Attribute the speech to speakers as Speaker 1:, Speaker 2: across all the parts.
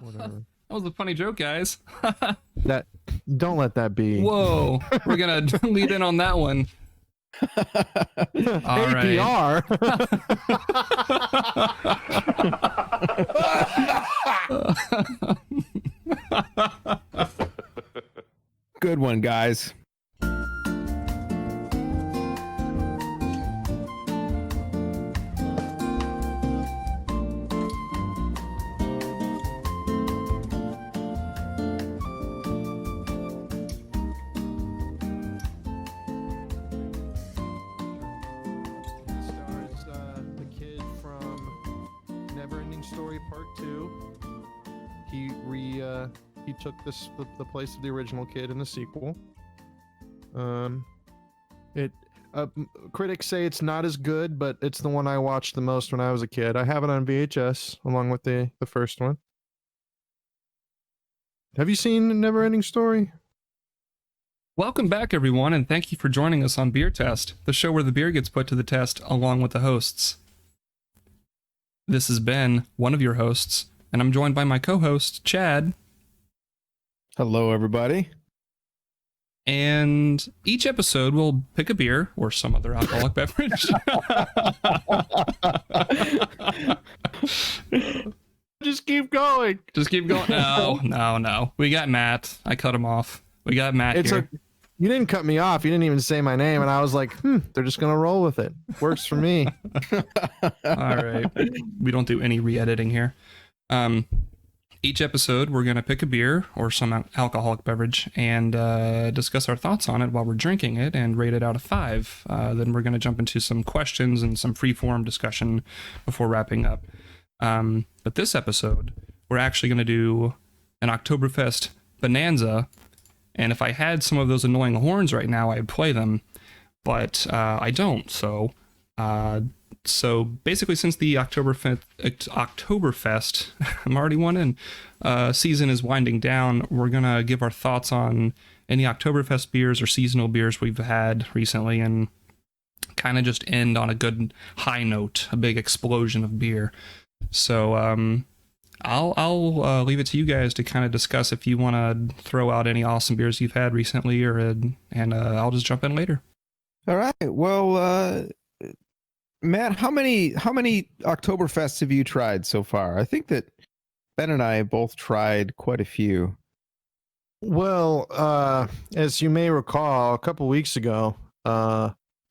Speaker 1: Whatever.
Speaker 2: That was a funny joke, guys.
Speaker 1: That don't let that be.
Speaker 2: Whoa, we're gonna lead in on that one. All
Speaker 1: APR.
Speaker 3: Good one, guys.
Speaker 1: Stars the kid from Neverending Story Part 2. He took the place of the original kid in the sequel. Critics say it's not as good, but it's the one I watched the most when I was a kid. I have it on VHS along with the first one. Have you seen Neverending Story?
Speaker 2: Welcome back, everyone, and thank you for joining us on Beer Test, the show where the beer gets put to the test along with the hosts. This is Ben, one of your hosts, and I'm joined by my co-host, Chad.
Speaker 3: Hello, everybody.
Speaker 2: And each episode we'll pick a beer or some other alcoholic beverage.
Speaker 1: Just keep going.
Speaker 2: Just keep going. No. We got Matt. I cut him off. We got Matt here.
Speaker 1: You didn't cut me off. You didn't even say my name, and I was like, they're just gonna roll with it. Works for me.
Speaker 2: All right. We don't do any re-editing here. Each episode, we're going to pick a beer or some alcoholic beverage and discuss our thoughts on it while we're drinking it and rate it out of 5. Then we're going to jump into some questions and some free-form discussion before wrapping up. But this episode, we're actually going to do an Oktoberfest Bonanza. And if I had some of those annoying horns right now, I'd play them. But I don't, so basically, since the Oktoberfest, I'm already one in, season is winding down, we're going to give our thoughts on any Oktoberfest beers or seasonal beers we've had recently and kind of just end on a good high note, a big explosion of beer. So I'll leave it to you guys to kind of discuss if you want to throw out any awesome beers you've had recently, and I'll just jump in later.
Speaker 3: All right. Well, Matt, how many Oktoberfests have you tried so far? I think that Ben and I both tried quite a few.
Speaker 1: Well, as you may recall, a couple weeks ago,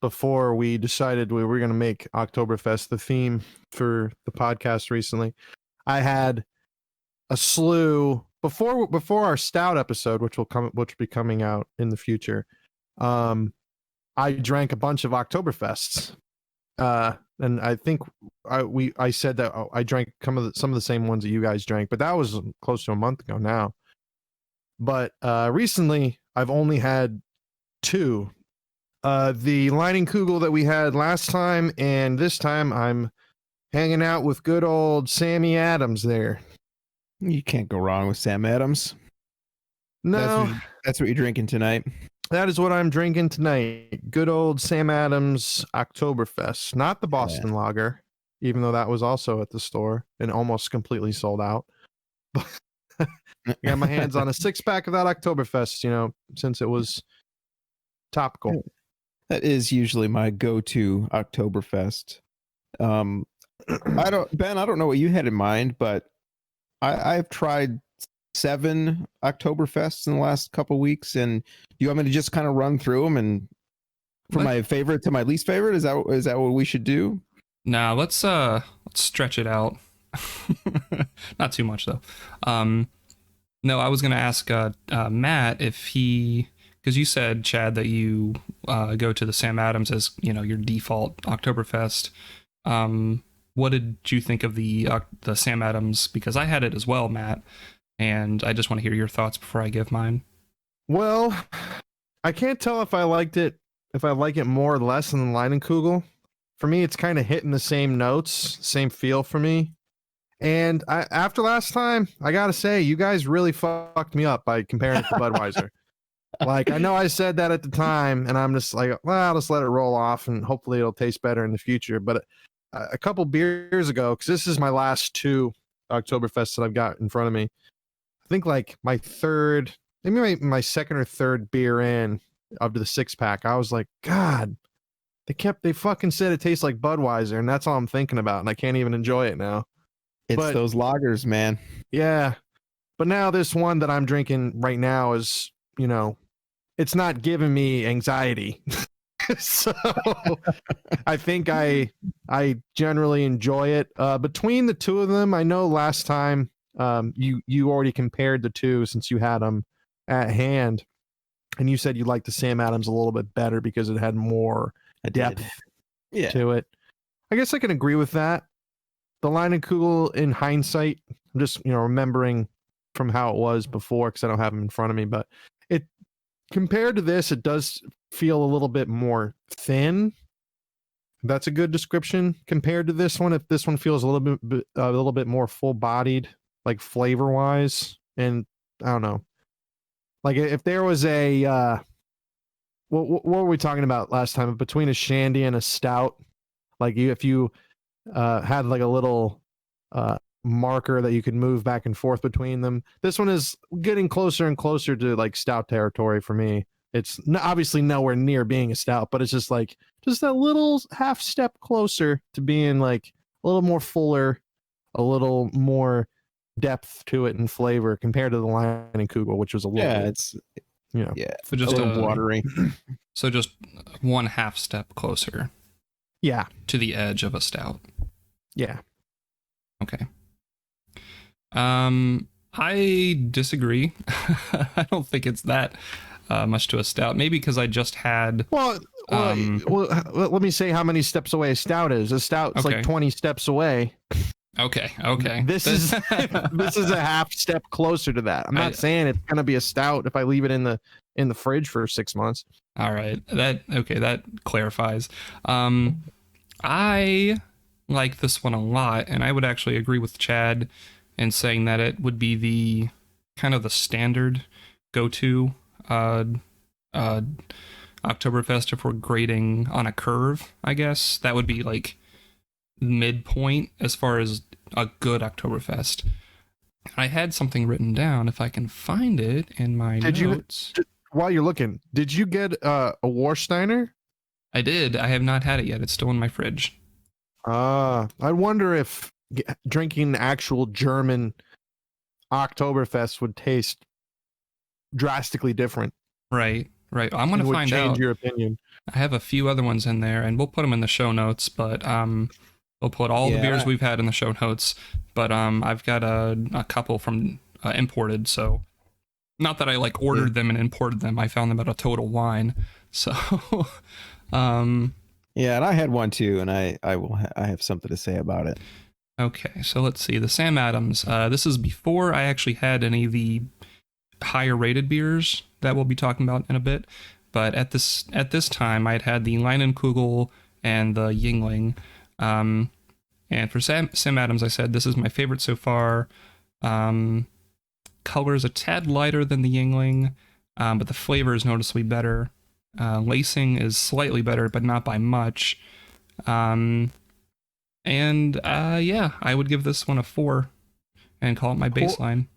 Speaker 1: before we decided we were going to make Oktoberfest the theme for the podcast recently, I had a slew before our stout episode, which will be coming out in the future. I drank a bunch of Oktoberfests. And I think I said that I drank some of the same ones that you guys drank, but that was close to a month ago now. But recently, I've only had 2. The Leinenkugel that we had last time, and this time I'm hanging out with good old Sammy Adams there.
Speaker 3: You can't go wrong with Sam Adams.
Speaker 1: No.
Speaker 3: That's what you're drinking tonight.
Speaker 1: That is what I'm drinking tonight. Good old Sam Adams Oktoberfest. Not the Boston Lager, even though that was also at the store and almost completely sold out. But I got my hands on a 6-pack of that Oktoberfest, since it was topical.
Speaker 3: That is usually my go-to Oktoberfest. Ben, I don't know what you had in mind, but I've tried 7 Oktoberfests in the last couple weeks, and do you want me to just kind of run through them and from my favorite to my least favorite? Is that what we should do?
Speaker 2: No, let's stretch it out. Not too much though. No, I was gonna ask Matt if because you said, Chad, that you go to the Sam Adams as your default Oktoberfest. What did you think of the Sam Adams? Because I had it as well, Matt. And I just want to hear your thoughts before I give mine.
Speaker 1: Well, I can't tell if I like it more or less than the Leinenkugel. For me, it's kind of hitting the same notes, same feel for me. And after last time, I got to say, you guys really fucked me up by comparing it to Budweiser. Like, I know I said that at the time, and I'm just like, well, I'll just let it roll off, and hopefully it'll taste better in the future. But a couple beers ago, because this is my last 2 Oktoberfest that I've got in front of me. I think like my third, maybe my second or third beer in of the 6-pack, I was like, God, they fucking said it tastes like Budweiser, and that's all I'm thinking about, and I can't even enjoy it now.
Speaker 3: It's those lagers, man.
Speaker 1: Yeah. But now this one that I'm drinking right now is, it's not giving me anxiety. So I think I generally enjoy it. Between the two of them, I know last time you already compared the two since you had them at hand, and you said you liked the Sam Adams a little bit better because it had more depth to it. I guess I can agree with that. The Leinenkugel, in hindsight, I'm just remembering from how it was before because I don't have them in front of me, but it compared to this, it does feel a little bit more thin. That's a good description compared to this one. If this one feels a little bit more full-bodied, like flavor-wise, and I don't know, like if there was a what were we talking about last time? Between a shandy and a stout, like if you had like a little marker that you could move back and forth between them. This one is getting closer and closer to like stout territory for me. It's obviously nowhere near being a stout, but it's just that little half step closer to being like a little more fuller, a little more depth to it and flavor compared to the Leinenkugel, which was a little bit,
Speaker 3: it's
Speaker 2: so just
Speaker 3: a little watery.
Speaker 2: So just one half step closer.
Speaker 1: Yeah.
Speaker 2: To the edge of a stout.
Speaker 1: Yeah.
Speaker 2: Okay. I disagree. I don't think it's that much to a stout. Maybe because I just had.
Speaker 1: Well, let me say how many steps away a stout is. A stout's like 20 steps away.
Speaker 2: Okay.
Speaker 1: This is a half step closer to that. I'm not saying it's gonna be a stout if I leave it in the fridge for 6 months.
Speaker 2: All right. That clarifies. I like this one a lot, and I would actually agree with Chad in saying that it would be the kind of the standard go-to Oktoberfest if we're grading on a curve, I guess. That would be like midpoint as far as a good Oktoberfest. I had something written down, if I can find it in my notes.
Speaker 1: While you're looking, did you get a Warsteiner?
Speaker 2: I did. I have not had it yet. It's still in my fridge.
Speaker 1: I wonder if drinking actual German Oktoberfest would taste drastically different.
Speaker 2: Right. I'm going to find out.
Speaker 1: Change your opinion.
Speaker 2: I have a few other ones in there, and we'll put them in the show notes, but we'll put all the beers we've had in the show notes, but I've got a couple from imported, so not that I like ordered them and imported them. I found them at a Total Wine. So
Speaker 3: yeah, and I had one too, and I have something to say about it.
Speaker 2: Okay, so let's see. The Sam Adams. This is before I actually had any of the higher rated beers that we'll be talking about in a bit. But at this time, I'd had the Leinenkugel and the Yuengling. And for Sam Adams, I said this is my favorite so far. Color is a tad lighter than the Yuengling, but the flavor is noticeably better. Lacing is slightly better, but not by much. I would give this one a 4 and call it my baseline.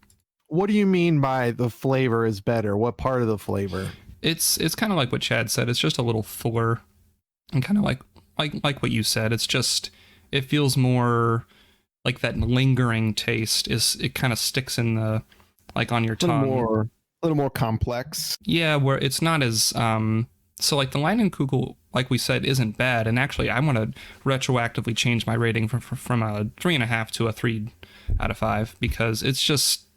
Speaker 1: What do you mean by the flavor is better? What part of the flavor?
Speaker 2: It's kind of like what Chad said. It's just a little fuller, and kind of like what you said. It's just, it feels more like that lingering taste. It kind of sticks in the, like on your tongue.
Speaker 3: A little more complex.
Speaker 2: Yeah, where it's not as so like the Leinenkugel, like we said, isn't bad. And actually, I want to retroactively change my rating from a 3.5 to a 3 out of 5 because it's just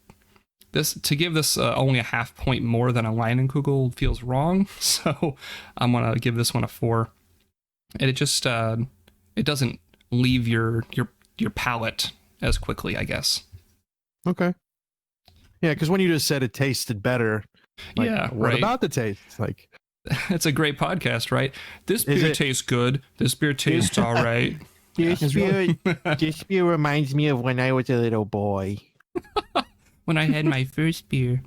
Speaker 2: this, to give this only a half point more than a Leinenkugel feels wrong. So I'm gonna give this one a 4. And it just it doesn't leave your palate as quickly, I guess.
Speaker 1: Okay. Yeah, because when you just said it tasted better, like,
Speaker 2: yeah,
Speaker 1: what
Speaker 2: right.
Speaker 1: about the taste? Like,
Speaker 2: it's a great podcast, right? This beer tastes good. This beer tastes all right.
Speaker 1: This beer reminds me of when I was a little boy.
Speaker 2: When I had my first beer.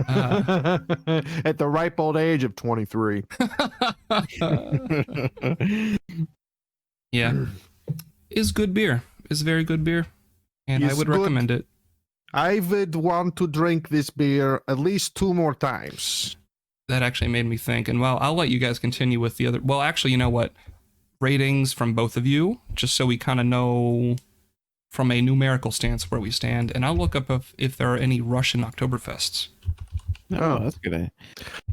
Speaker 1: At the ripe old age of 23.
Speaker 2: Yeah. Is good beer. Is very good beer. and I
Speaker 1: It's
Speaker 2: would
Speaker 1: good.
Speaker 2: recommend it.
Speaker 1: I would want to drink this beer at least 2 more times.
Speaker 2: That actually made me think. And well, I'll let you guys continue with the other. Well, actually, you know what? Ratings from both of you, just so we kind of know from a numerical stance where we stand. And I'll look up if there are any Russian Oktoberfests.
Speaker 3: Oh, that's good.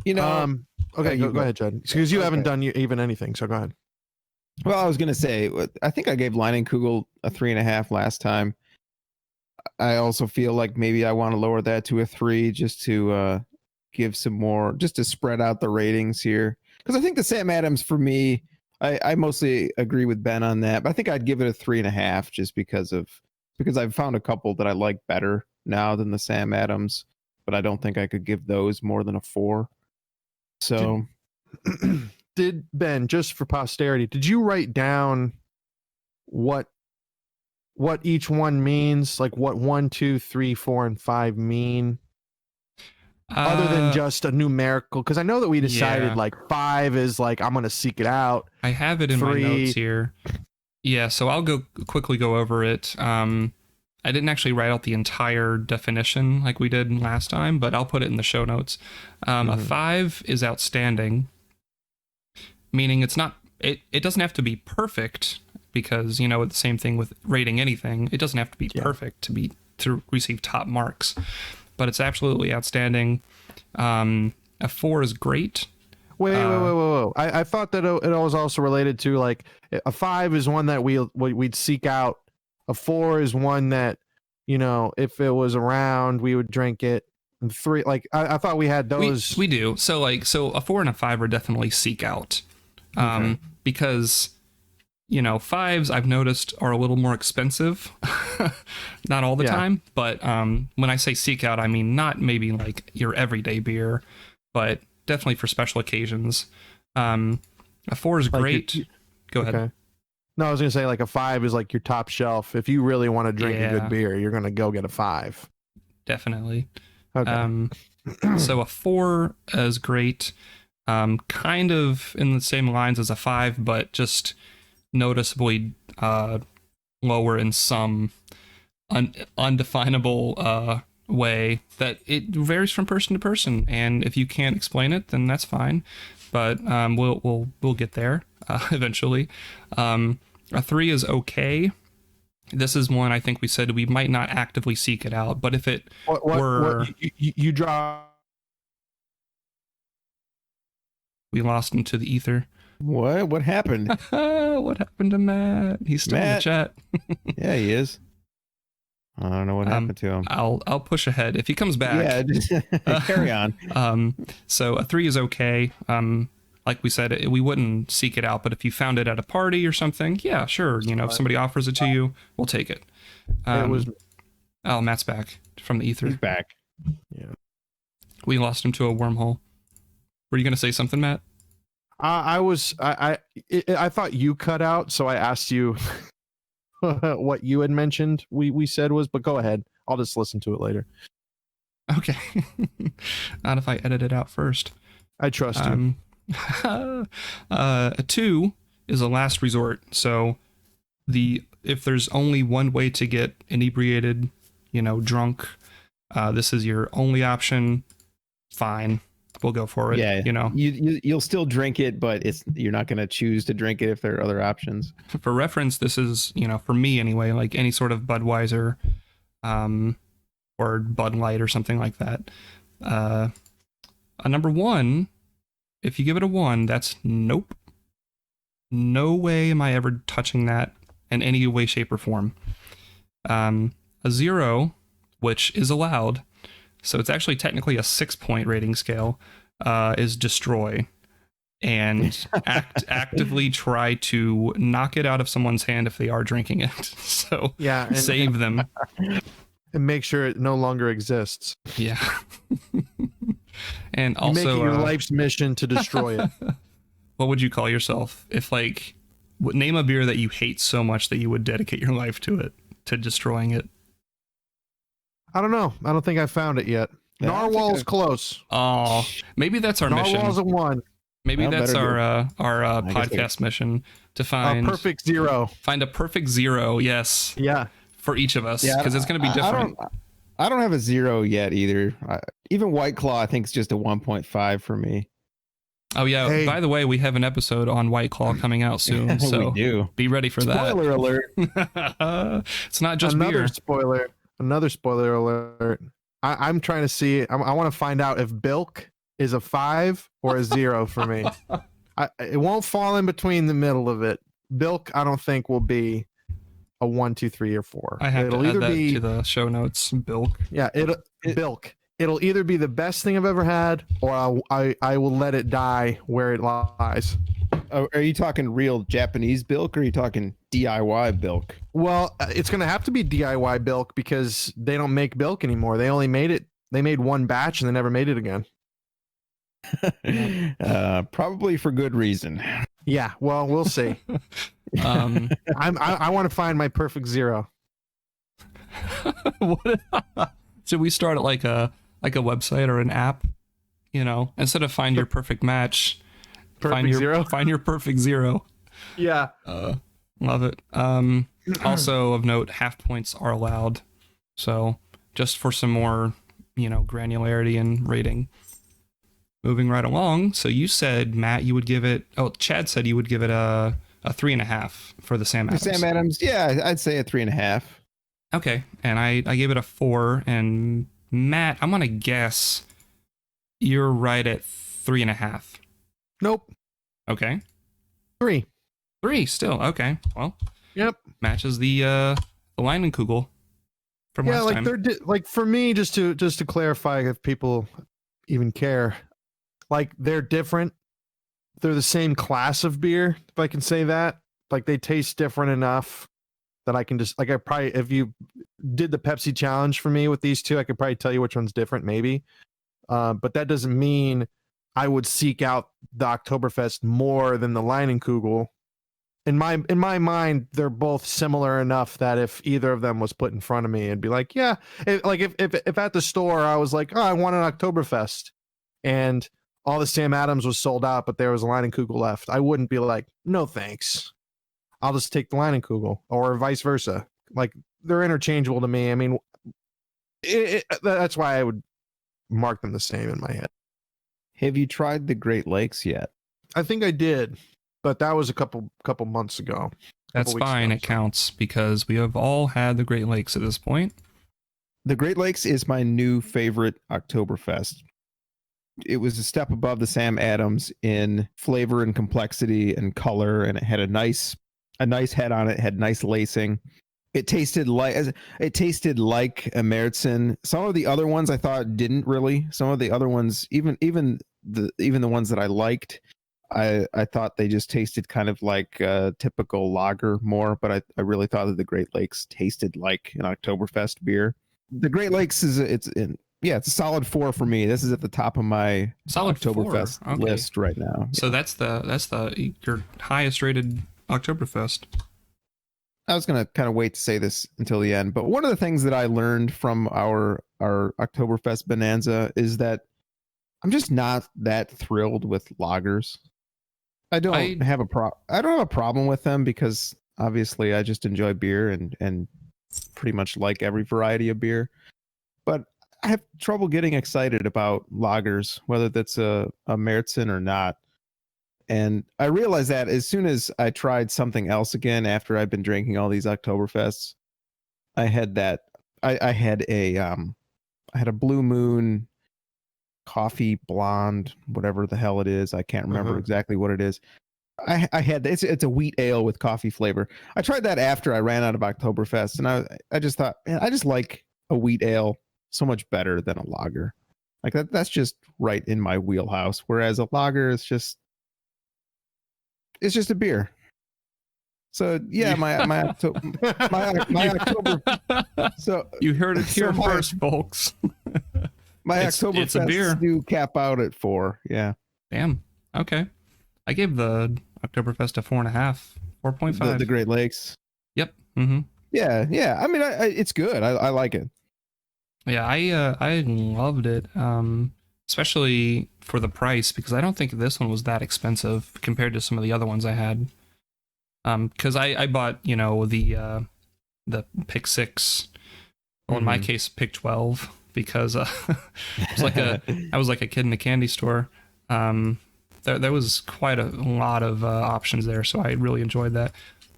Speaker 3: You know,
Speaker 1: okay,
Speaker 3: you
Speaker 1: go ahead, Jed. Because you haven't
Speaker 3: Okay.
Speaker 1: done even anything, so go ahead.
Speaker 3: well, I was gonna say, I think I gave Leinenkugel a 3.5 last time. I also feel like maybe I want to lower that to a 3 just to give some more, just to spread out the ratings here. Because I think the Sam Adams for me, I mostly agree with Ben on that, but I think I'd give it a 3.5 just because I've found a couple that I like better now than the Sam Adams, but I don't think I could give those more than a 4. So
Speaker 1: Did Ben, just for posterity, did you write down what each one means? Like what 1, 2, 3, 4, and 5 mean? Other than just a numerical, because I know that we decided
Speaker 2: yeah.
Speaker 1: like 5 is like I'm gonna seek it out.
Speaker 2: I have it in my
Speaker 1: 3.
Speaker 2: notes here. Yeah, so I'll quickly go over it. I didn't actually write out the entire definition like we did last time, but I'll put it in the show notes. A 5 is outstanding, meaning it's not. It doesn't have to be perfect, because you know the same thing with rating anything. It doesn't have to be perfect to receive top marks, but it's absolutely outstanding. A 4 is great.
Speaker 1: Wait. I thought that it was also related to like a 5 is one that we'd seek out. A 4 is one that, you know, if it was around, we would drink it. And 3, like I thought we had those.
Speaker 2: We do. So a 4 and a 5 are definitely seek out, because you know 5s I've noticed are a little more expensive. Not all the time, but when I say seek out, I mean not maybe like your everyday beer, but definitely for special occasions. A 4 is great. Go ahead.
Speaker 1: Okay. No, I was gonna say like a 5 is like your top shelf. If you really want to drink a good beer, you're gonna go get a 5.
Speaker 2: Definitely.
Speaker 1: Okay.
Speaker 2: So a 4 is great. Kind of in the same lines as a 5, but just noticeably lower in some undefinable way that it varies from person to person. And if you can't explain it, then that's fine. But we'll get there eventually. A 3 is okay. This is one I think we said we might not actively seek it out, but if it were...
Speaker 1: You draw...
Speaker 2: We lost him to the ether.
Speaker 3: What happened?
Speaker 2: What happened to Matt? He's still in the chat.
Speaker 3: Yeah, he is. I don't know what happened to him.
Speaker 2: I'll push ahead. If he comes back...
Speaker 3: Yeah, just carry on.
Speaker 2: So a 3 is okay. Like we said, we wouldn't seek it out, but if you found it at a party or something, yeah, sure. You know, if somebody offers it to you, we'll take it. Oh, Matt's back from the ether.
Speaker 3: He's back.
Speaker 1: Yeah.
Speaker 2: We lost him to a wormhole. Were you going to say something, Matt?
Speaker 1: I thought you cut out, so I asked you what you had mentioned. We said was, but go ahead. I'll just listen to it later.
Speaker 2: Okay. Not if I edit it out first.
Speaker 1: I trust you.
Speaker 2: A 2 is a last resort. So if there's only one way to get inebriated, drunk, this is your only option. Fine, we'll go for it.
Speaker 3: Yeah, you'll still drink it, but you're not going to choose to drink it if there are other options.
Speaker 2: For reference, this is for me anyway, like any sort of Budweiser, or Bud Light or something like that. A number 1. If you give it a 1, that's nope. No way am I ever touching that in any way, shape, or form. A 0, which is allowed, so it's actually technically a 6-point rating scale, is destroy. And actively try to knock it out of someone's hand if they are drinking it. So
Speaker 1: yeah,
Speaker 2: save them.
Speaker 1: And make sure it no longer exists.
Speaker 2: Yeah. And also
Speaker 1: making your life's mission to destroy it.
Speaker 2: What would you call yourself if name a beer that you hate so much that you would dedicate your life to destroying it?
Speaker 1: I don't know. I don't think I found it yet.
Speaker 3: Yeah,
Speaker 1: Narwhal's close.
Speaker 2: Oh, maybe that's our mission.
Speaker 1: Narwhal's a 1.
Speaker 2: Maybe that's our podcast mission, to find
Speaker 1: a perfect 0.
Speaker 2: Find a perfect 0. Yes.
Speaker 1: Yeah.
Speaker 2: for each of us
Speaker 3: Yeah,
Speaker 2: because it's going to be different.
Speaker 3: I don't have a 0 yet either. Even White Claw, I think, is just a 1.5 for me.
Speaker 2: Oh yeah.
Speaker 1: Hey.
Speaker 2: By the way, we have an episode on White Claw coming out soon, so
Speaker 3: We do.
Speaker 2: be ready for
Speaker 3: Spoiler alert.
Speaker 2: that. It's not just
Speaker 1: Another
Speaker 2: beer.
Speaker 1: spoiler alert. I'm trying to see. I want to find out if Bilk is a 5 or a 0 for me. It won't fall in between the middle of it. Bilk, I don't think will be a 1, 2, 3, or 4.
Speaker 2: I have to add that to the show notes. Bilk.
Speaker 1: Yeah, Bilk. It'll either be the best thing I've ever had, or I will let it die where it lies.
Speaker 3: Are you talking real Japanese Bilk, or are you talking DIY Bilk?
Speaker 1: Well, it's gonna have to be DIY Bilk because they don't make Bilk anymore. They made one batch and they never made it again.
Speaker 3: Probably for good reason.
Speaker 1: Yeah, well, we'll see. I want to find my perfect 0.
Speaker 2: Should we start at like a website or an app? You know, instead of find your perfect match, find your perfect 0.
Speaker 1: Yeah.
Speaker 2: Love it. Also of note, half points are allowed. So just for some more, granularity and rating. Moving right along. So you said, Matt, you would give it. Oh, Chad said you would give it a 3.5 for the Sam Adams.
Speaker 3: Sam Adams, yeah, I'd say a 3.5.
Speaker 2: Okay, and I gave it a 4. And Matt, I'm gonna guess you're right at 3.5.
Speaker 1: Nope.
Speaker 2: Okay.
Speaker 1: 3.
Speaker 2: 3 still. Okay. Well.
Speaker 1: Yep.
Speaker 2: Matches the Leinenkugel from last time.
Speaker 1: They're for me, just to clarify, if people even care, like they're different. They're the same class of beer, if I can say that. Like they taste different enough that I can just if you did the Pepsi challenge for me with these two, I could probably tell you which one's different, maybe. But that doesn't mean I would seek out the Oktoberfest more than the Leinenkugel. In my mind, they're both similar enough that if either of them was put in front of me, it'd be like, yeah. If at the store I was like, oh, I want an Oktoberfest, and all the Sam Adams was sold out, but there was a Leinenkugel left, I wouldn't be like, no thanks. I'll just take the Leinenkugel, or vice versa. Like they're interchangeable to me. I mean, that's why I would mark them the same in my head.
Speaker 3: Have you tried the Great Lakes yet?
Speaker 1: I think I did, but that was a couple months ago.
Speaker 2: That's fine. It counts because we have all had the Great Lakes at this point.
Speaker 3: The Great Lakes is my new favorite Oktoberfest. It was a step above the Sam Adams in flavor and complexity and color, and it had a nice head on it. Had nice lacing. It tasted like a Märzen. Some of the other ones I thought didn't really. Some of the other ones, even the ones that I liked, I thought they just tasted kind of like a typical lager more. But I really thought that the Great Lakes tasted like an Oktoberfest beer. The Great Lakes it's a solid 4 for me. This is at the top of my
Speaker 2: solid
Speaker 3: Oktoberfest list right now.
Speaker 2: So that's your highest rated Oktoberfest.
Speaker 3: I was gonna kind of wait to say this until the end, but one of the things that I learned from our Oktoberfest Bonanza is that I'm just not that thrilled with lagers. I don't have a problem with them because obviously I just enjoy beer and pretty much like every variety of beer. But I have trouble getting excited about lagers, whether that's a Märzen or not. And I realized that as soon as I tried something else again after I've been drinking all these Oktoberfests, I had a Blue Moon coffee blonde, whatever the hell it is. I can't remember exactly what it is. I had it's a wheat ale with coffee flavor. I tried that after I ran out of Oktoberfest, and I just thought, man, I just like a wheat ale so much better than a lager. Like that's just right in my wheelhouse. Whereas a lager is just a beer. So yeah, my October. So
Speaker 2: you heard it here first, folks.
Speaker 3: My Oktoberfest do cap out at 4. Yeah.
Speaker 2: Damn. Okay. I gave the Oktoberfest a 4.5, 4.5.
Speaker 3: The Great Lakes.
Speaker 2: Yep. Mm-hmm.
Speaker 3: Yeah. I mean, it's good. I like it.
Speaker 2: Yeah, I loved it. Especially for the price, because I don't think this one was that expensive compared to some of the other ones I had. Because I bought, the the pick 6. Well, in my case, pick 12, because I was like a kid in a candy store. There was quite a lot of options there, so I really enjoyed that.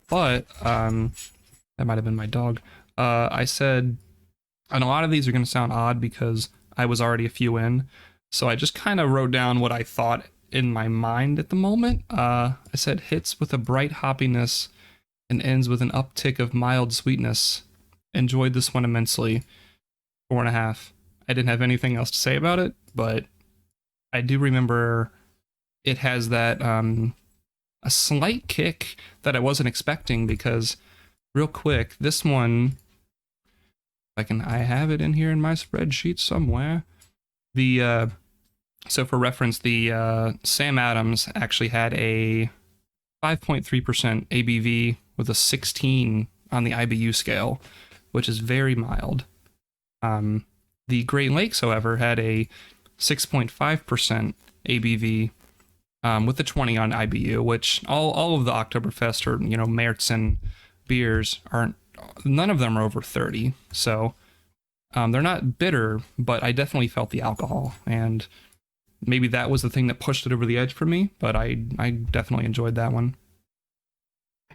Speaker 2: But that might have been my dog. I said, and a lot of these are going to sound odd because I was already a few in, so I just kind of wrote down what I thought in my mind at the moment. I said hits with a bright hoppiness and ends with an uptick of mild sweetness. Enjoyed this one immensely. 4.5. I didn't have anything else to say about it, but I do remember it has that a slight kick that I wasn't expecting, because real quick, this one, I have it in here in my spreadsheet somewhere. So for reference, the Sam Adams actually had a 5.3% ABV with a 16 on the IBU scale, which is very mild. The Great Lakes, however, had a 6.5% ABV with the 20 on IBU, which all of the Oktoberfest or Märzen beers aren't. None of them are over 30, so they're not bitter, but I definitely felt the alcohol, and maybe that was the thing that pushed it over the edge for me. But I definitely enjoyed that one.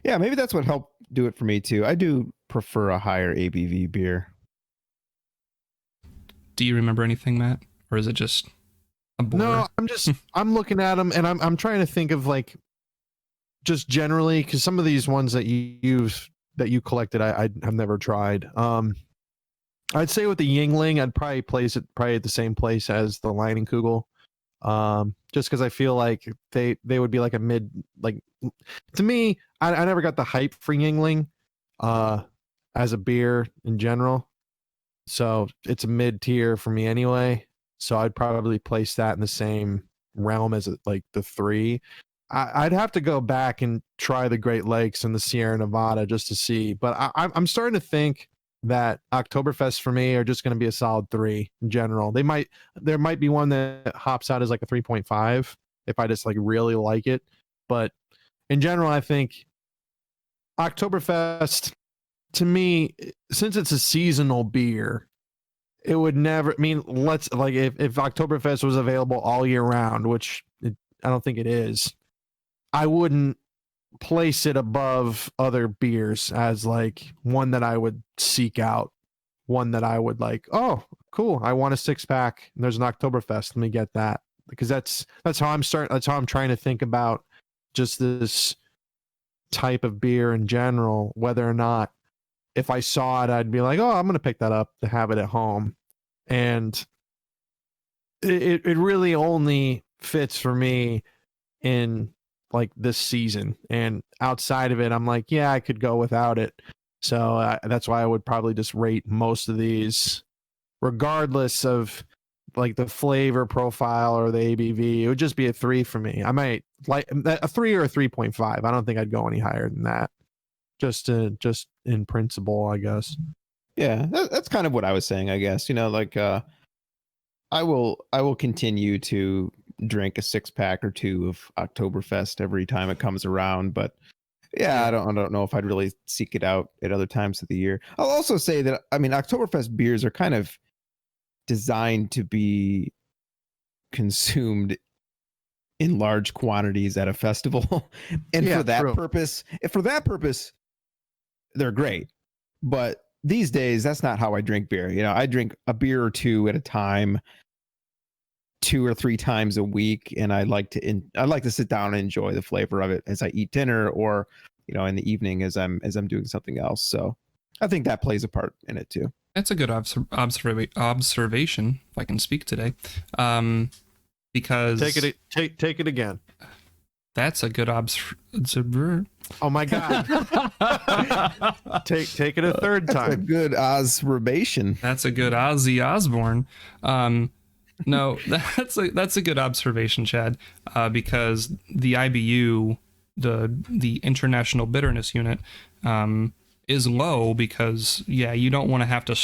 Speaker 3: Yeah, maybe that's what helped do it for me too. I do prefer a higher ABV beer.
Speaker 2: Do you remember anything, Matt, or is it just a blur?
Speaker 1: No, I'm looking at them and I'm trying to think of like just generally, because some of these ones that you collected, I have never tried. I'd say with the Yuengling, I'd probably place it at the same place as the Leinenkugel. Just because I feel like they would be like a mid, like, to me, I never got the hype for Yuengling as a beer in general, so it's a mid tier for me anyway. So I'd probably place that in the same realm as like the 3. I'd have to go back and try the Great Lakes and the Sierra Nevada just to see, but I'm starting to think that Oktoberfest for me are just going to be a solid 3 in general. There might be one that hops out as like a 3.5 if I just like really like it, but in general, I think Oktoberfest, to me, since it's a seasonal beer, it would never, I mean, let's like if Oktoberfest was available all year round, which I don't think it is, I wouldn't place it above other beers as like one that I would seek out, one that I would like, oh, cool, I want a 6-pack and there's an Oktoberfest, let me get that. Because that's how I'm trying to think about just this type of beer in general, whether or not if I saw it, I'd be like, oh, I'm going to pick that up to have it at home. And it really only fits for me in like this season, and outside of it, I'm like, yeah, I could go without it. So that's why I would probably just rate most of these, regardless of like the flavor profile or the ABV. It would just be a 3 for me. I might like a 3 or a 3.5. I don't think I'd go any higher than that. Just in principle, I guess.
Speaker 3: Yeah, that's kind of what I was saying, I guess. Like I will continue to drink a 6-pack or 2 of Oktoberfest every time it comes around, but yeah, I don't know if I'd really seek it out at other times of the year. I'll also say that, I mean, Oktoberfest beers are kind of designed to be consumed in large quantities at a festival. And for that purpose, they're great. But these days, that's not how I drink beer. I drink a beer or 2 at a time, 2 or 3 times a week, and I like to sit down and enjoy the flavor of it as I eat dinner, or in the evening as I'm doing something else. So I think that plays a part in it too.
Speaker 2: That's a good observation, if I can speak today. Because
Speaker 1: take it again.
Speaker 2: That's a good observation.
Speaker 1: Oh my God! take it a third time.
Speaker 3: That's a good observation.
Speaker 2: That's a good Ozzy Osbourne. No, that's a good observation, Chad. Because the IBU, the International Bitterness Unit, is low because you don't want to have to.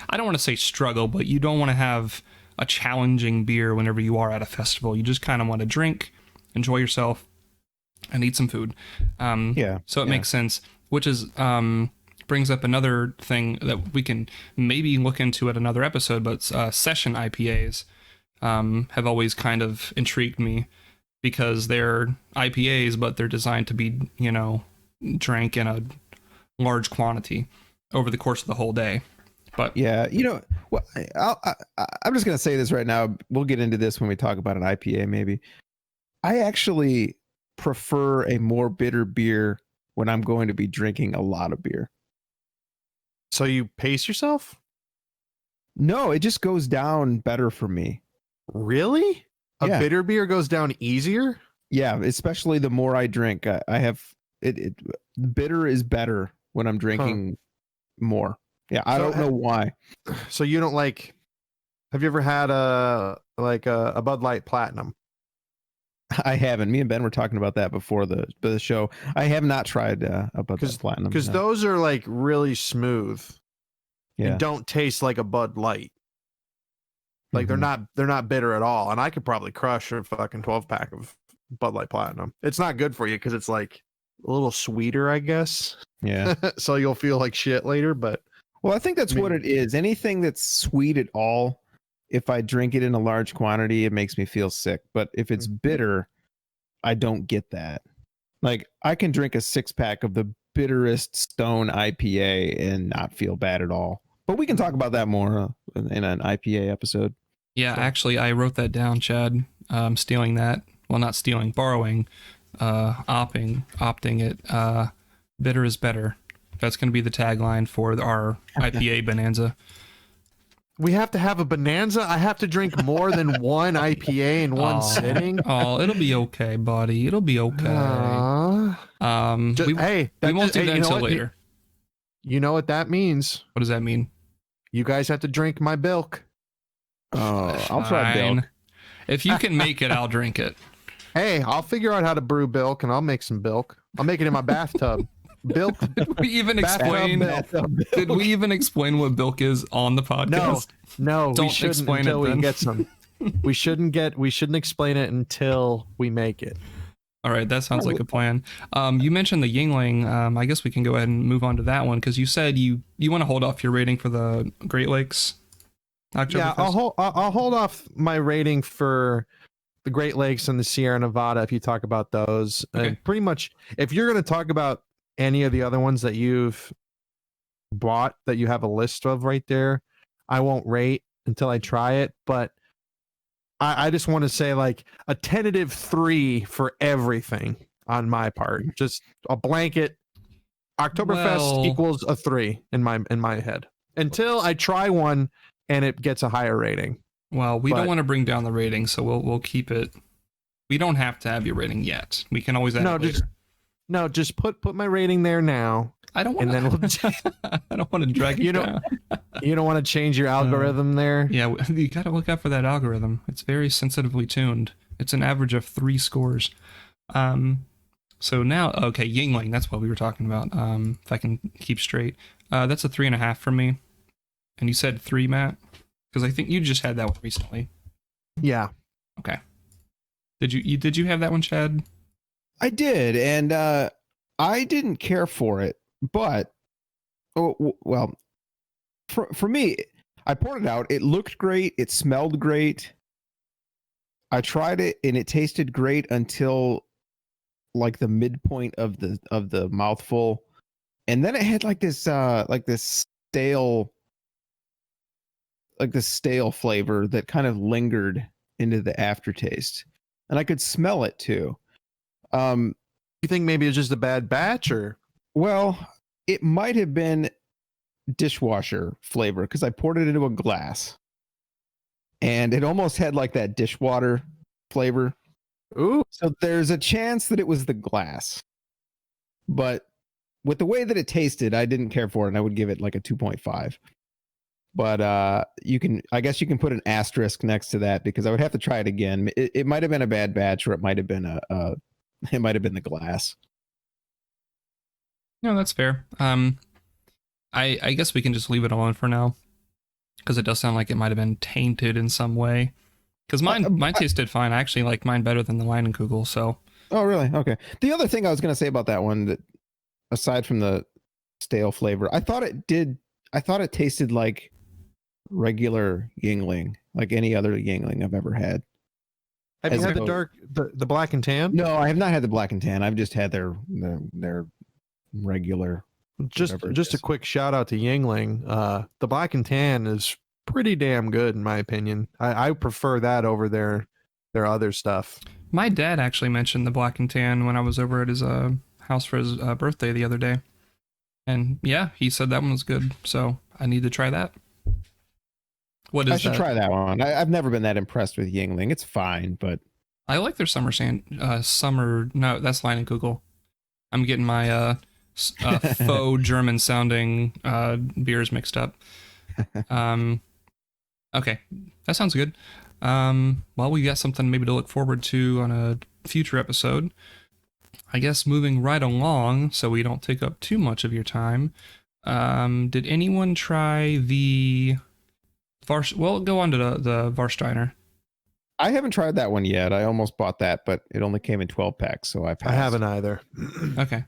Speaker 2: I don't want to say struggle, but you don't want to have a challenging beer whenever you are at a festival. You just kind of want to drink, enjoy yourself, and eat some food. So it makes sense, which is brings up another thing that we can maybe look into at another episode, but session IPAs have always kind of intrigued me because they're IPAs, but they're designed to be, drank in a large quantity over the course of the whole day. But
Speaker 3: yeah, well, I'm just going to say this right now. We'll get into this when we talk about an IPA, maybe. I actually prefer a more bitter beer when I'm going to be drinking a lot of beer.
Speaker 1: So you pace yourself?
Speaker 3: No, it just goes down better for me.
Speaker 1: Really? A bitter beer goes down easier?
Speaker 3: Yeah, especially the more I drink. I have it bitter is better when I'm drinking more. Yeah, I don't know why.
Speaker 1: So you don't like, have you ever had a Bud Light Platinum?
Speaker 3: I haven't. Me and Ben were talking about that before the show. I have not tried a Bud Light Platinum.
Speaker 1: Because those are like really smooth.
Speaker 3: Yeah.
Speaker 1: And don't taste like a Bud Light. Like they're not bitter at all. And I could probably crush a fucking 12-pack of Bud Light Platinum. It's not good for you because it's like a little sweeter, I guess.
Speaker 3: Yeah.
Speaker 1: So you'll feel like shit later, but
Speaker 3: well, I think that's what it is. Anything that's sweet at all, if I drink it in a large quantity, it makes me feel sick. But if it's bitter, I don't get that. Like I can drink a 6-pack of the bitterest Stone IPA and not feel bad at all. But we can talk about that more in an IPA episode.
Speaker 2: Yeah, actually, I wrote that down, Chad. Stealing that. Well, not stealing, borrowing, opting it. Bitter is better. That's going to be the tagline for our IPA Bonanza.
Speaker 1: We have to have a Bonanza? I have to drink more than one IPA in one sitting?
Speaker 2: Oh, it'll be okay, buddy. It'll be okay. We won't do that until later.
Speaker 1: You know what that means?
Speaker 2: What does that mean?
Speaker 1: You guys have to drink my Bilk.
Speaker 3: Oh, I'll try Bilk.
Speaker 2: If you can make it, I'll drink it.
Speaker 1: Hey, I'll figure out how to brew Bilk and I'll make some Bilk. I'll make it in my bathtub. Bilk.
Speaker 2: Did we even explain what Bilk is on the podcast?
Speaker 1: No,
Speaker 2: Don't
Speaker 1: we shouldn't
Speaker 2: explain
Speaker 1: until
Speaker 2: it,
Speaker 1: we get some. We shouldn't explain it until we make it.
Speaker 2: All right, that sounds like a plan. You mentioned the Yuengling. I guess we can go ahead and move on to that one because you said you want to hold off your rating for the Great Lakes Oktoberfest.
Speaker 1: Yeah, I'll hold off my rating for the Great Lakes and the Sierra Nevada if you talk about those.
Speaker 2: Okay.
Speaker 1: Pretty much, if you're going to talk about any of the other ones that you've bought that you have a list of right there, I won't rate until I try it. But I just want to say like a tentative 3 for everything on my part. Just a blanket. Oktoberfest equals a 3 in my head until I try one and it gets a higher rating.
Speaker 2: Well, we don't want to bring down the rating, so we'll keep it. We don't have to have your rating yet. We can always add it later.
Speaker 1: Just put my rating there now.
Speaker 2: I don't want.
Speaker 1: And then
Speaker 2: I don't want to drag it down.
Speaker 1: You don't want to change your algorithm there.
Speaker 2: Yeah, you got to look out for that algorithm. It's very sensitively tuned. It's an average of 3 scores. So now, okay, Yuengling. That's what we were talking about. If I can keep straight, that's a 3.5 for me. And you said 3, Matt, because I think you just had that one recently.
Speaker 1: Yeah.
Speaker 2: Okay. Did you have that one, Chad?
Speaker 3: I did, and I didn't care for it, but for me, I poured it out. It looked great. It smelled great. I tried it, and it tasted great until like the midpoint of the mouthful, and then it had like this stale flavor that kind of lingered into the aftertaste, and I could smell it too.
Speaker 1: You think maybe it's just a bad batch, or?
Speaker 3: Well, it might have been dishwasher flavor because I poured it into a glass, and it almost had like that dishwater flavor.
Speaker 1: Ooh!
Speaker 3: So there's a chance that it was the glass, but with the way that it tasted, I didn't care for it, and I would give it like a 2.5. But I guess you can put an asterisk next to that because I would have to try it again. It might have been a bad batch, or it might have been it might have been the glass.
Speaker 2: No, that's fair. I guess we can just leave it alone for now because it does sound like it might have been tainted in some way. Because mine tasted fine. I actually like mine better than the Leinenkugel. So.
Speaker 3: Oh, really? Okay. The other thing I was going to say about that one, that aside from the stale flavor. I thought it did. I thought it tasted like regular Yuengling, like any other Yuengling I've ever had.
Speaker 1: Have you had the black and tan?
Speaker 3: No, I have not had the black and tan. I've just had their regular.
Speaker 1: Just a quick shout out to Yuengling. The black and tan is pretty damn good in my opinion. I prefer that over their other stuff.
Speaker 2: My dad actually mentioned the black and tan when I was over at his house for his birthday the other day. And yeah, he said that one was good. So I need to try that. What is
Speaker 3: I should try that one. I've never been that impressed with Yuengling. It's fine, but
Speaker 2: I like their summer no, that's line and Google. I'm getting my faux German sounding beers mixed up. Okay, that sounds good. Well, we got something maybe to look forward to on a future episode. I guess moving right along so we don't take up too much of your time. Did anyone try the go on to the Warsteiner.
Speaker 3: I haven't tried that one yet. I almost bought that, but it only came in 12 packs, so I passed.
Speaker 1: I haven't either.
Speaker 2: Okay.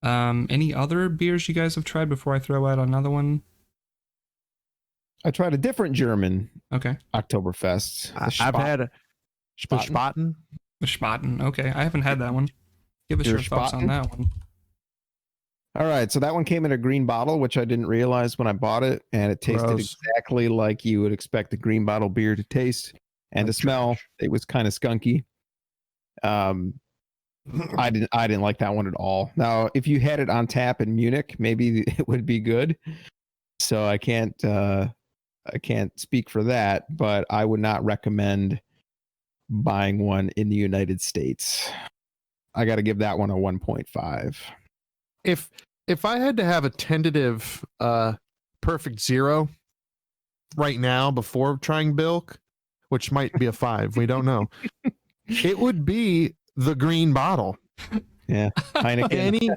Speaker 2: Any other beers you guys have tried before I throw out another one?
Speaker 3: I tried a different German Oktoberfest.
Speaker 1: I've had the Spaten.
Speaker 2: The Spaten. Okay, I haven't had that one. Give us your thoughts on that one.
Speaker 3: All right, so that one came in a green bottle, which I didn't realize when I bought it, and it tasted exactly like you would expect a green bottle beer to taste and to smell. It was kind of skunky. I didn't like that one at all. Now, if you had it on tap in Munich, maybe it would be good. So I can't speak for that, but I would not recommend buying one in the United States. I got to give that one a 1.5.
Speaker 1: If I had to have a tentative perfect zero right now before trying Bilk, which might be a 5, we don't know, it would be the green bottle.
Speaker 3: Yeah, Heineken.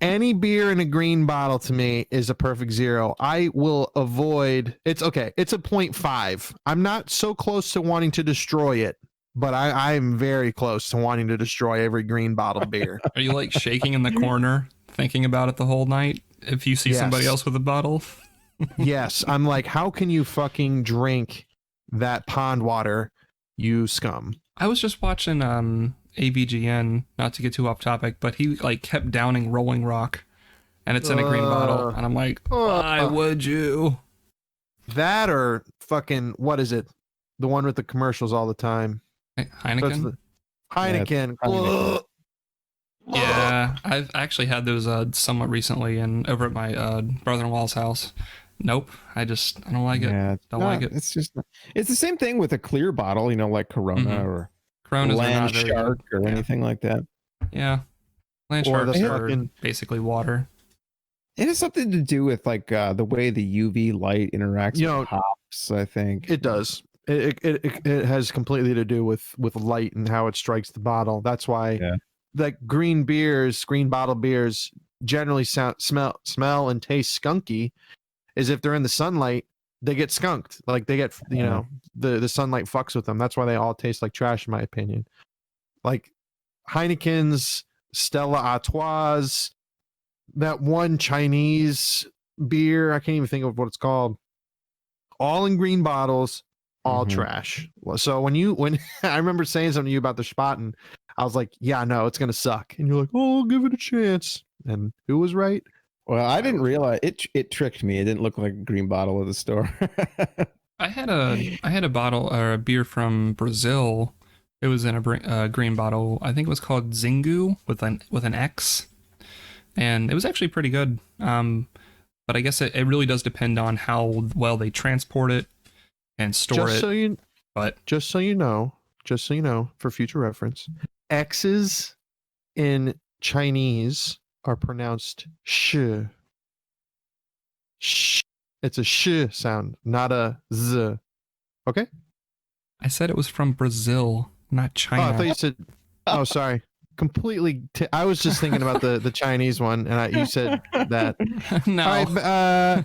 Speaker 1: Any beer in a green bottle to me is a perfect zero. I will avoid. It's okay. It's a 0.5. I'm not so close to wanting to destroy it, but I'm very close to wanting to destroy every green bottle beer.
Speaker 2: Are you like shaking in the corner, thinking about it the whole night? If you see somebody else with a bottle?
Speaker 1: Yes. I'm like, how can you fucking drink that pond water, you scum?
Speaker 2: I was just watching AVGN, not to get too off topic, but he like kept downing Rolling Rock, and it's in a green bottle, and I'm like, why would you?
Speaker 1: That or fucking, what is it? The one with the commercials all the time.
Speaker 2: Heineken?
Speaker 1: Heineken.
Speaker 2: Yeah, I've actually had those somewhat recently and over at my brother-in-law's house. Nope, I don't like it.
Speaker 3: Yeah,
Speaker 2: don't like it.
Speaker 3: It's the same thing with a clear bottle, like Corona or Land Shark or anything like that.
Speaker 2: Yeah, Land Shark are basically water.
Speaker 3: It has something to do with like the way the UV light interacts with hops. I think
Speaker 1: it does. It has completely to do with light and how it strikes the bottle. That's why like green bottle beers generally smell and taste skunky. Is if they're in the sunlight, they get skunked. Like they get, the sunlight fucks with them. That's why they all taste like trash, in my opinion. Like Heineken's, Stella Artois, that one Chinese beer, I can't even think of what it's called. All in green bottles, all trash. So when I remember saying something to you about the Spaten, I was like, yeah, no, it's gonna suck. And you're like, oh, give it a chance. And who was right?
Speaker 3: Well, I didn't realize it tricked me. It didn't look like a green bottle at the store.
Speaker 2: I had a bottle or a beer from Brazil. It was in a green bottle. I think it was called Zingu with an X, and it was actually pretty good. But I guess it really does depend on how well they transport it and store it.
Speaker 1: Just so you know, for future reference, X's in Chinese are pronounced sh. Sh. It's a sh sound, not a z. Okay?
Speaker 2: I said it was from Brazil, not China.
Speaker 1: Oh, I thought you said. Oh, sorry. Completely. I was just thinking about the Chinese one, and you said that.
Speaker 2: No.
Speaker 1: All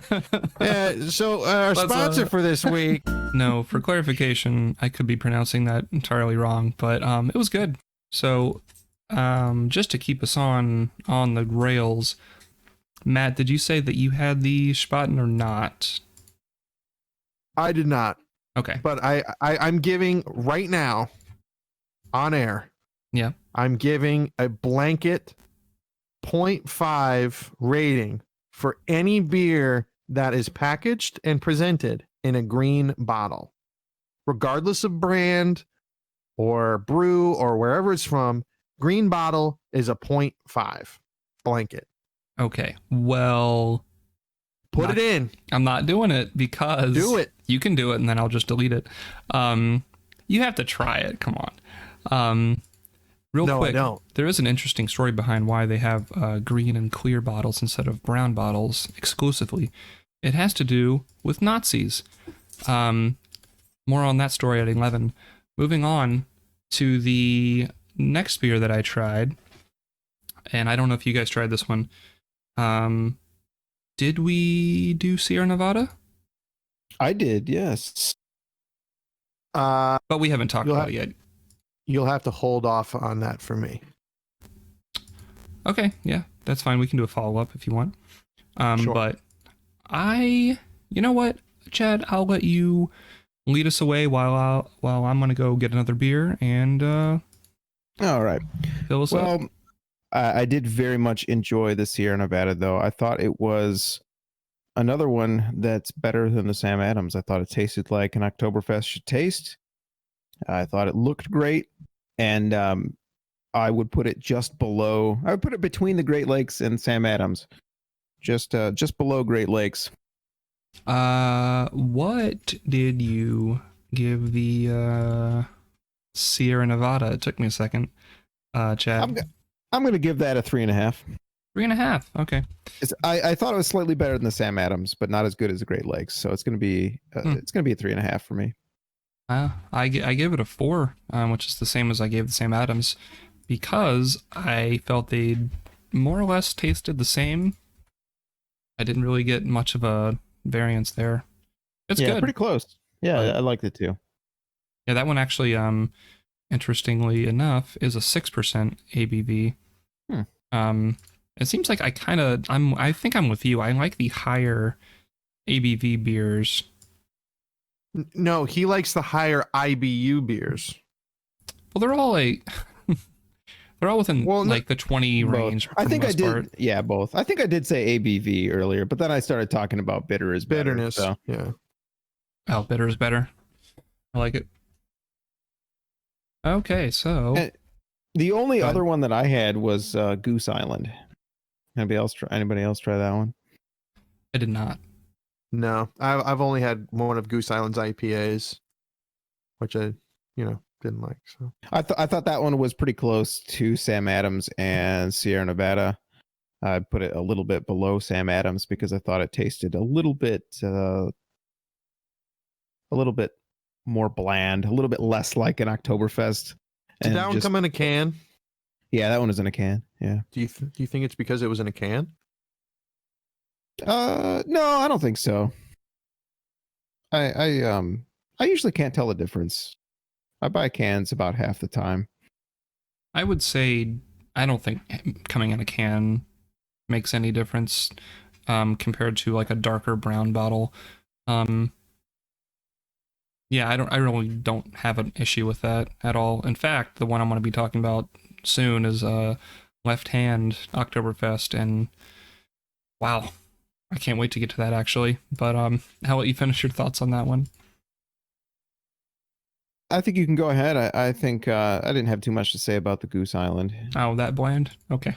Speaker 1: right, so our sponsor for this week.
Speaker 2: No, for clarification, I could be pronouncing that entirely wrong, but it was good. So just to keep us on the rails, Matt, did you say that you had the Spaten or not?
Speaker 1: I did not,
Speaker 2: Okay.
Speaker 1: but I'm giving right now on air.
Speaker 2: Yeah.
Speaker 1: I'm giving a blanket 0.5 rating for any beer that is packaged and presented in a green bottle, regardless of brand or brew or wherever it's from. Green bottle is a 0.5 blanket.
Speaker 2: Okay. Well,
Speaker 1: Put it in.
Speaker 2: I'm not doing it because
Speaker 1: Do it.
Speaker 2: You can do it and then I'll just delete it. You have to try it. Come on. Real
Speaker 1: No,
Speaker 2: quick,
Speaker 1: I don't.
Speaker 2: there is an interesting story behind why they have green and clear bottles instead of brown bottles exclusively. It has to do with Nazis. More on that story at 11. Moving on to the next beer that I tried, and I don't know if you guys tried this one. Did we do Sierra Nevada?
Speaker 3: I did, yes.
Speaker 1: But
Speaker 2: we haven't talked about it yet.
Speaker 1: You'll have to hold off on that for me.
Speaker 2: Okay, yeah, that's fine. We can do a follow-up if you want.
Speaker 1: Sure.
Speaker 2: But you know what, Chad, I'll let you lead us away while I'm going to go get another beer and
Speaker 3: All right.
Speaker 2: fill us up.
Speaker 3: Well, I did very much enjoy the Sierra Nevada, though. I thought it was another one that's better than the Sam Adams. I thought it tasted like an Oktoberfest should taste. I thought it looked great, and I would put it just below. I would put it between the Great Lakes and Sam Adams, just below Great Lakes.
Speaker 2: What did you give the Sierra Nevada? It took me a second, Chad.
Speaker 3: I'm going to give that a 3.5.
Speaker 2: 3.5. Okay.
Speaker 3: I thought it was slightly better than the Sam Adams, but not as good as the Great Lakes. So it's going to be a 3.5 for me.
Speaker 2: I give it a 4, which is the same as I gave the Sam Adams, because I felt they more or less tasted the same. I didn't really get much of a variance there. It's good.
Speaker 3: Pretty close. Yeah, I liked it too.
Speaker 2: Yeah, that one actually, interestingly enough, is a 6% ABV. It seems like I think I'm with you. I like the higher ABV beers.
Speaker 1: No, he likes the higher IBU beers.
Speaker 2: Well, they're all they're all within the 20 range.
Speaker 3: I think I did.
Speaker 2: Part.
Speaker 3: Yeah, both. I think I did say ABV earlier, but then I started talking about bitterness.
Speaker 1: So. Yeah.
Speaker 2: Oh, bitter is better. I like it. Okay, so
Speaker 3: and the only other one that I had was Goose Island. Anybody else try that one?
Speaker 2: I did not.
Speaker 1: No, I've only had one of Goose Island's IPAs, which I didn't like. So
Speaker 3: I thought that one was pretty close to Sam Adams and Sierra Nevada. I put it a little bit below Sam Adams because I thought it tasted a little bit more bland, a little bit less like an Oktoberfest.
Speaker 1: Did that one come in a can?
Speaker 3: Yeah, that one was in a can. Yeah.
Speaker 1: Do you think it's because it was in a can?
Speaker 3: No, I don't think so. I usually can't tell the difference. I buy cans about half the time.
Speaker 2: I would say I don't think coming in a can makes any difference compared to like a darker brown bottle. Yeah, I really don't have an issue with that at all. In fact, the one I'm going to be talking about soon is Left Hand Oktoberfest, and wow, I can't wait to get to that actually. But how about you finish your thoughts on that one?
Speaker 3: I think you can go ahead. I think I didn't have too much to say about the Goose Island.
Speaker 2: Oh, that bland? Okay.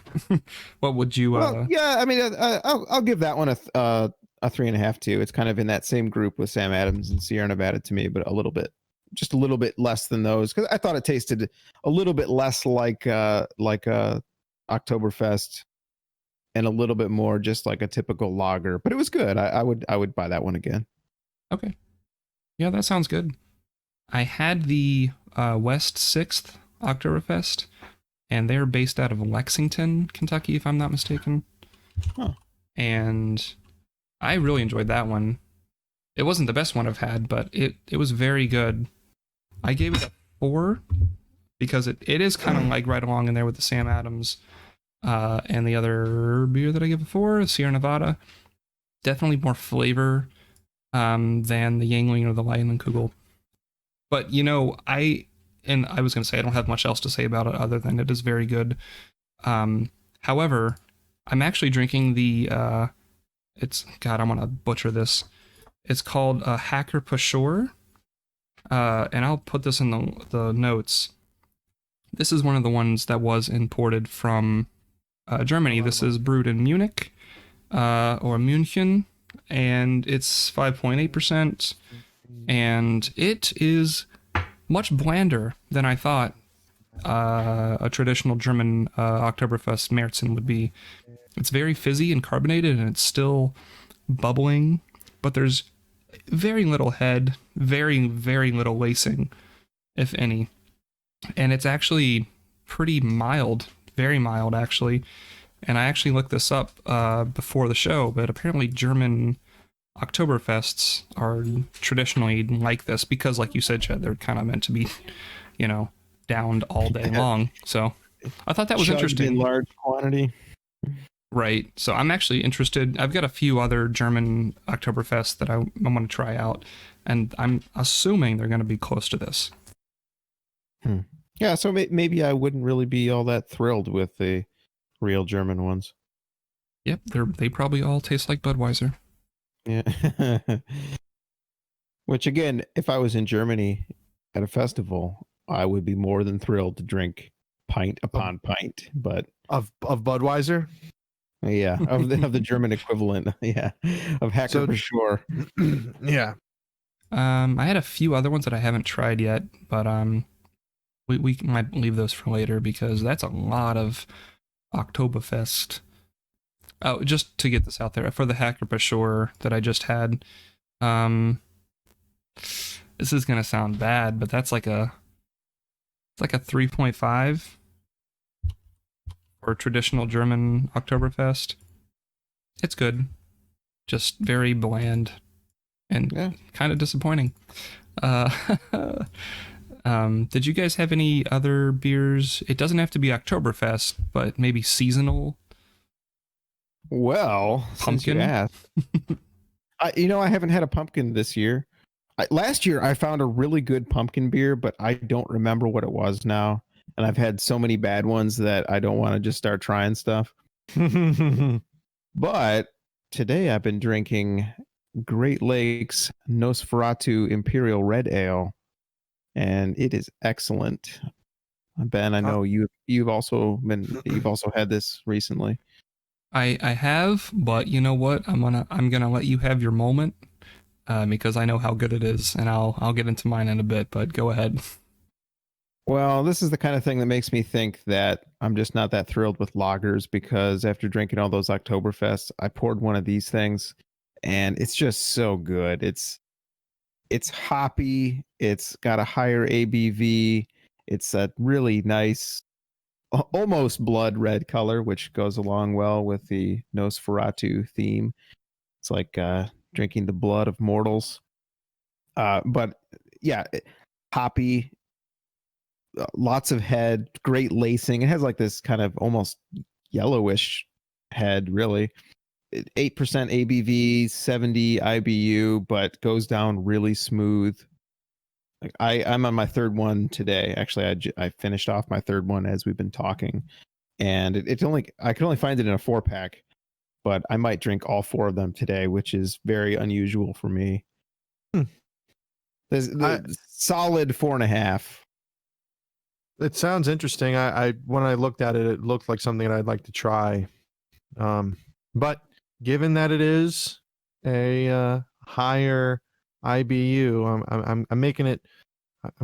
Speaker 2: What would you?
Speaker 3: Well, yeah, I mean, I'll give that one a 3.5 too. It's kind of in that same group with Sam Adams and Sierra Nevada to me, but just a little bit less than those because I thought it tasted a little bit less like a Oktoberfest and a little bit more just like a typical lager. But it was good. I would buy that one again.
Speaker 2: Okay. Yeah, that sounds good. I had the West 6th Oktoberfest, and they're based out of Lexington, Kentucky, if I'm not mistaken.
Speaker 3: Huh.
Speaker 2: And I really enjoyed that one. It wasn't the best one I've had, but it was very good. I gave it a 4 because it is kind of like right along in there with the Sam Adams and the other beer that I gave before, Sierra Nevada. Definitely more flavor than the Yuengling or the Leinenkugel. But I was going to say I don't have much else to say about it other than it is very good. However, I'm actually drinking the I'm going to butcher this. It's called Hacker-Pschorr. And I'll put this in the notes. This is one of the ones that was imported from Germany. This is brewed in Munich or München, and it's 5.8%. And it is much blander than I thought a traditional German Oktoberfest Märzen would be. It's very fizzy and carbonated, and it's still bubbling, but there's very little head, very, very little lacing, if any. And it's actually pretty mild, very mild, actually. And I actually looked this up before the show, but apparently German Oktoberfests are traditionally like this because, like you said, Chad, they're kind of meant to be, downed all day long. So I thought that was interesting.
Speaker 3: In large quantity.
Speaker 2: Right. So I'm actually interested. I've got a few other German Oktoberfest that I want to try out, and I'm assuming they're going to be close to this.
Speaker 3: Yeah, so maybe I wouldn't really be all that thrilled with the real German ones.
Speaker 2: Yep, they probably all taste like Budweiser.
Speaker 3: Yeah. Which again, if I was in Germany at a festival, I would be more than thrilled to drink pint upon pint, but
Speaker 1: of Budweiser.
Speaker 3: Yeah, of the German equivalent. Yeah, of Hacker-Pschorr.
Speaker 1: Yeah.
Speaker 2: I had a few other ones that I haven't tried yet, but we might leave those for later because that's a lot of Oktoberfest. Oh, just to get this out there, for the Hacker-Pschorr that I just had, this is gonna sound bad, but that's like a 3.5 for traditional German Oktoberfest. It's good, just very bland and kind of disappointing. Did you guys have any other beers? It doesn't have to be Oktoberfest, but maybe seasonal.
Speaker 3: Well,
Speaker 2: pumpkin.
Speaker 3: I haven't had a pumpkin this year. Last year, I found a really good pumpkin beer, but I don't remember what it was now. And I've had so many bad ones that I don't want to just start trying stuff. But today I've been drinking Great Lakes Nosferatu Imperial Red Ale, and it is excellent. Ben, I know you've also had this recently.
Speaker 2: I have, but you know what? I'm gonna let you have your moment because I know how good it is, and I'll get into mine in a bit. But go ahead.
Speaker 3: Well, this is the kind of thing that makes me think that I'm just not that thrilled with lagers, because after drinking all those Oktoberfests, I poured one of these things, and it's just so good. It's hoppy. It's got a higher ABV. It's a really nice, almost blood red color, which goes along well with the Nosferatu theme. It's like drinking the blood of mortals. But yeah, hoppy, lots of head, great lacing. It has like this kind of almost yellowish head, really. 8% ABV, 70 IBU, but goes down really smooth. Like I'm on my third one today. Actually, I finished off my third one as we've been talking, and I can only find it in a 4-pack, but I might drink all 4 of them today, which is very unusual for me. There's solid 4.5.
Speaker 1: It sounds interesting. I when I looked at it, it looked like something that I'd like to try. But given that it is a higher IBU, I'm making it.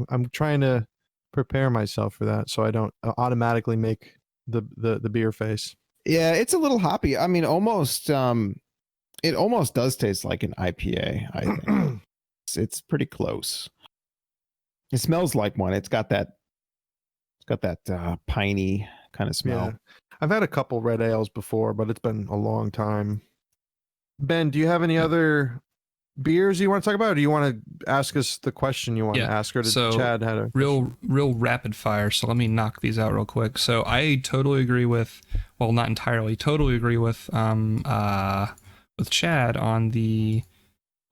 Speaker 1: I'm trying to prepare myself for that, so I don't automatically make the beer face.
Speaker 3: Yeah, it's a little hoppy. I mean, almost. It almost does taste like an IPA. I think it's pretty close. It smells like one. It's got that piney kind of smell.
Speaker 1: Yeah. I've had a couple red ales before, but it's been a long time. Ben, do you have any other beers you want to talk about, or do you want to ask us the question you want to ask, or did
Speaker 2: so
Speaker 1: Chad had a
Speaker 2: real rapid fire? So let me knock these out real quick. So I totally agree with, well, not entirely, totally agree with Chad on the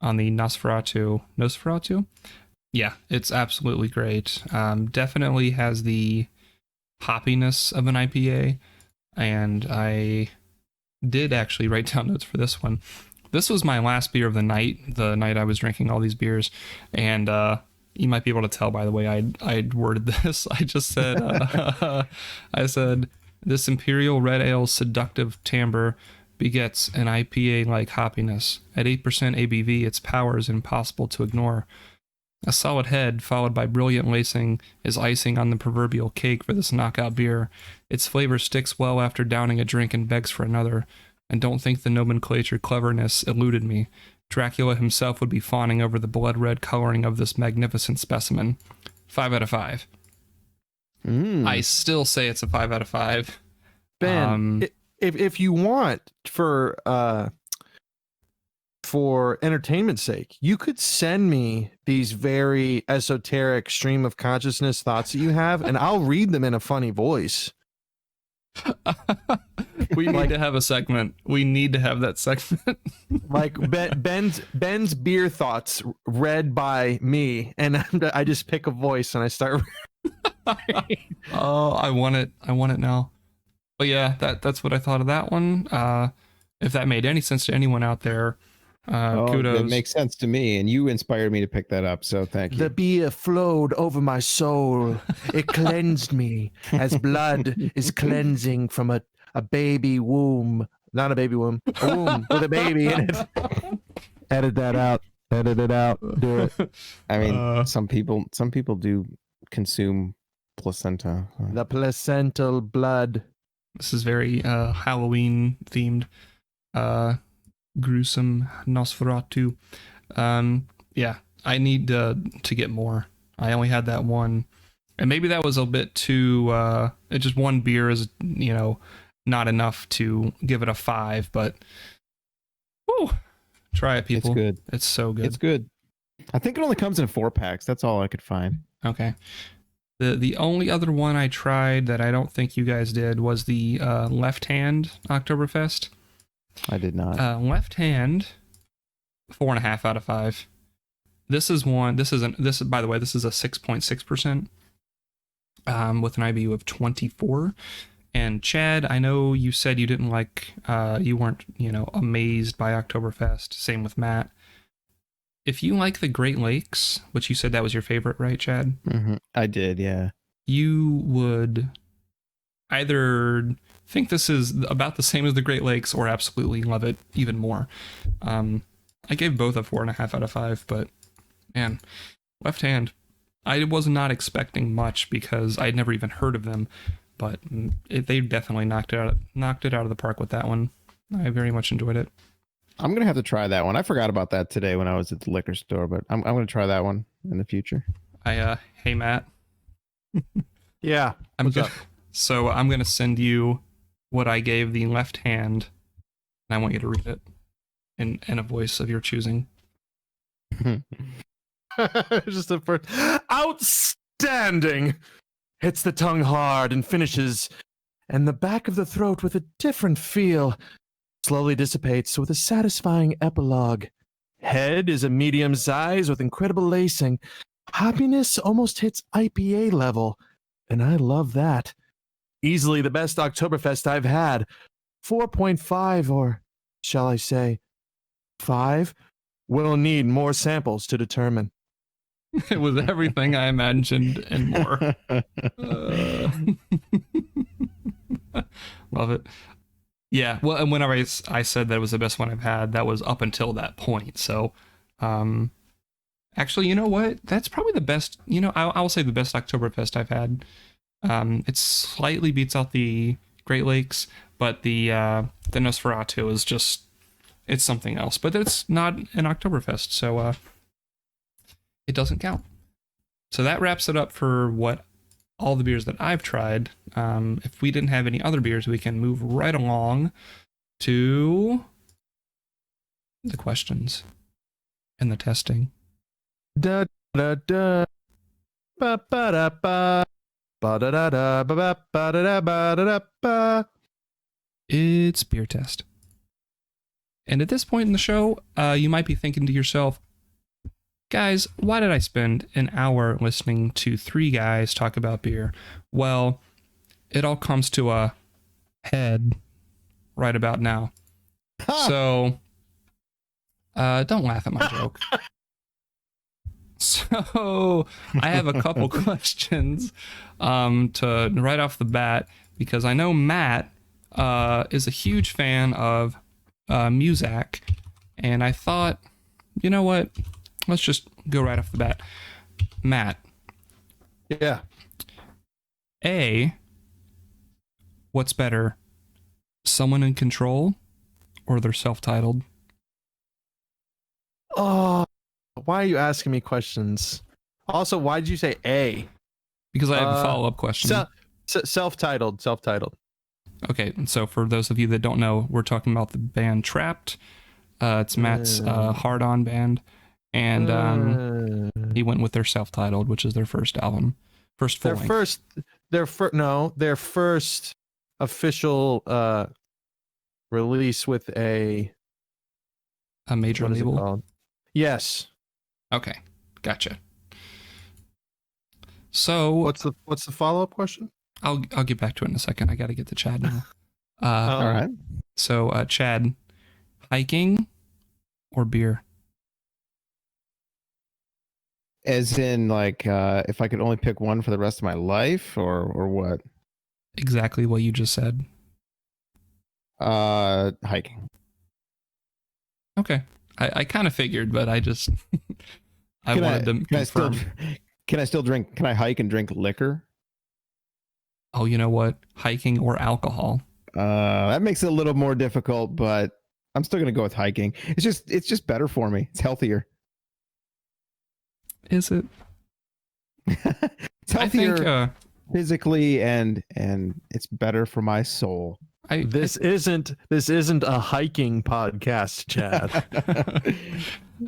Speaker 2: Nosferatu. Yeah, it's absolutely great. Definitely has the hoppiness of an IPA, and I did actually write down notes for this one. This was my last beer of the night I was drinking all these beers, and you might be able to tell by the way I'd worded this. I just said, I said, this Imperial Red Ale seductive timbre begets an IPA-like hoppiness. At 8% ABV, its power is impossible to ignore. A solid head, followed by brilliant lacing, is icing on the proverbial cake for this knockout beer. Its flavor sticks well after downing a drink and begs for another. And don't think the nomenclature cleverness eluded me. Dracula himself would be fawning over the blood-red coloring of this magnificent specimen. 5 out of 5. I still say it's a 5 out of 5.
Speaker 1: Ben, if you want, for entertainment's sake, you could send me these very esoteric stream of consciousness thoughts that you have, and I'll read them in a funny voice.
Speaker 2: We need to have a segment. We need to have that segment.
Speaker 1: Like Ben's beer thoughts read by me, and I just pick a voice and I start.
Speaker 2: Oh, I want it now. But yeah, that's what I thought of that one. If that made any sense to anyone out there, kudos.
Speaker 3: That makes sense to me, and you inspired me to pick that up, so thank you.
Speaker 1: The beer flowed over my soul. It cleansed me as blood is cleansing from a baby womb. Not a baby womb. A womb with a baby in it. Edit that out. Edit it out. Do it.
Speaker 3: I mean, some people do consume placenta.
Speaker 1: The placental blood.
Speaker 2: This is very Halloween themed. Gruesome Nosferatu. Yeah, I need to get more. I only had that one, and maybe that was a bit too. Just one beer is, not enough to give it a 5. But, whew, try it, people.
Speaker 3: It's good.
Speaker 2: It's so good.
Speaker 3: It's good. I think it only comes in 4-packs. That's all I could find.
Speaker 2: Okay. The only other one I tried that I don't think you guys did was the Left Hand Oktoberfest.
Speaker 3: I did not.
Speaker 2: Left Hand, 4.5 out of 5. This is one. This is by the way, this is a 6.6%. With an IBU of 24. And Chad, I know you said you didn't like. You weren't, amazed by Oktoberfest. Same with Matt. If you like the Great Lakes, which you said that was your favorite, right, Chad?
Speaker 3: Mm-hmm. I did, yeah.
Speaker 2: You would either think this is about the same as the Great Lakes or absolutely love it even more. I gave both a 4.5 out of 5, but man, Left Hand, I was not expecting much because I'd never even heard of them, but they definitely knocked it out of the park with that one. I very much enjoyed it.
Speaker 3: I'm gonna have to try that one. I forgot about that today when I was at the liquor store, but I'm gonna try that one in the future.
Speaker 2: Hey Matt.
Speaker 1: Yeah.
Speaker 2: I'm good. So I'm gonna send you what I gave the Left Hand, and I want you to read it in a voice of your choosing.
Speaker 1: Just the first. Outstanding. Hits the tongue hard and finishes, and the back of the throat with a different feel. Slowly dissipates with a satisfying epilogue. Head is a medium size with incredible lacing. Happiness almost hits IPA level, and I love that. Easily the best Oktoberfest I've had. 4.5, or shall I say 5? We'll need more samples to determine.
Speaker 2: It was everything I imagined and more. Love it. Yeah, well, and whenever I said that it was the best one I've had, that was up until that point. So, actually, you know what? That's probably the best. I'll say the best Oktoberfest I've had. It slightly beats out the Great Lakes, but the Nosferatu is just, it's something else. But it's not an Oktoberfest, so it doesn't count. So that wraps it up for what all the beers that I've tried. If we didn't have any other beers, we can move right along to the questions. and the testing.
Speaker 1: Da da da. Ba ba da ba. Ba da da da. Ba ba ba da da ba da da ba.
Speaker 2: It's beer test. And at this point in the show, you might be thinking to yourself, guys, why did I spend an hour listening to three guys talk about beer? Well, it all comes to a head right about now. So, don't laugh at my joke. So, I have a couple questions to right off the bat, because I know Matt is a huge fan of Muzak, and I thought, you know what? Let's just go right off the bat. Matt.
Speaker 1: Yeah.
Speaker 2: A, what's better, someone in control or they're self-titled?
Speaker 1: Oh, why are you asking me questions? Also, why did you say A?
Speaker 2: Because I have a follow-up question.
Speaker 1: Self-titled.
Speaker 2: Okay, so for those of you that don't know, we're talking about the band Trapped. It's Matt's hard-on band, and he went with their self-titled, which is their first album, first full length.
Speaker 1: Their first official release with a
Speaker 2: major
Speaker 1: what is it
Speaker 2: label.
Speaker 1: called? Yes.
Speaker 2: Okay, gotcha. So
Speaker 1: what's the follow-up question?
Speaker 2: I'll get back to it in a second. I got to get to Chad now.
Speaker 3: All right.
Speaker 2: So Chad, hiking or beer?
Speaker 3: As in, like, if I could only pick one for the rest of my life, or what?
Speaker 2: Exactly what you just said.
Speaker 3: Hiking.
Speaker 2: Okay. I kind of figured, but I just I wanted to confirm.
Speaker 3: Can I still drink? Can I hike and drink liquor?
Speaker 2: Oh, you know what? Hiking or alcohol?
Speaker 3: That makes it a little more difficult, but I'm still gonna go with hiking. It's just better for me. It's healthier.
Speaker 2: Is it?
Speaker 3: It's healthier, I think, physically, and it's better for my soul.
Speaker 1: This isn't a hiking podcast, Chad.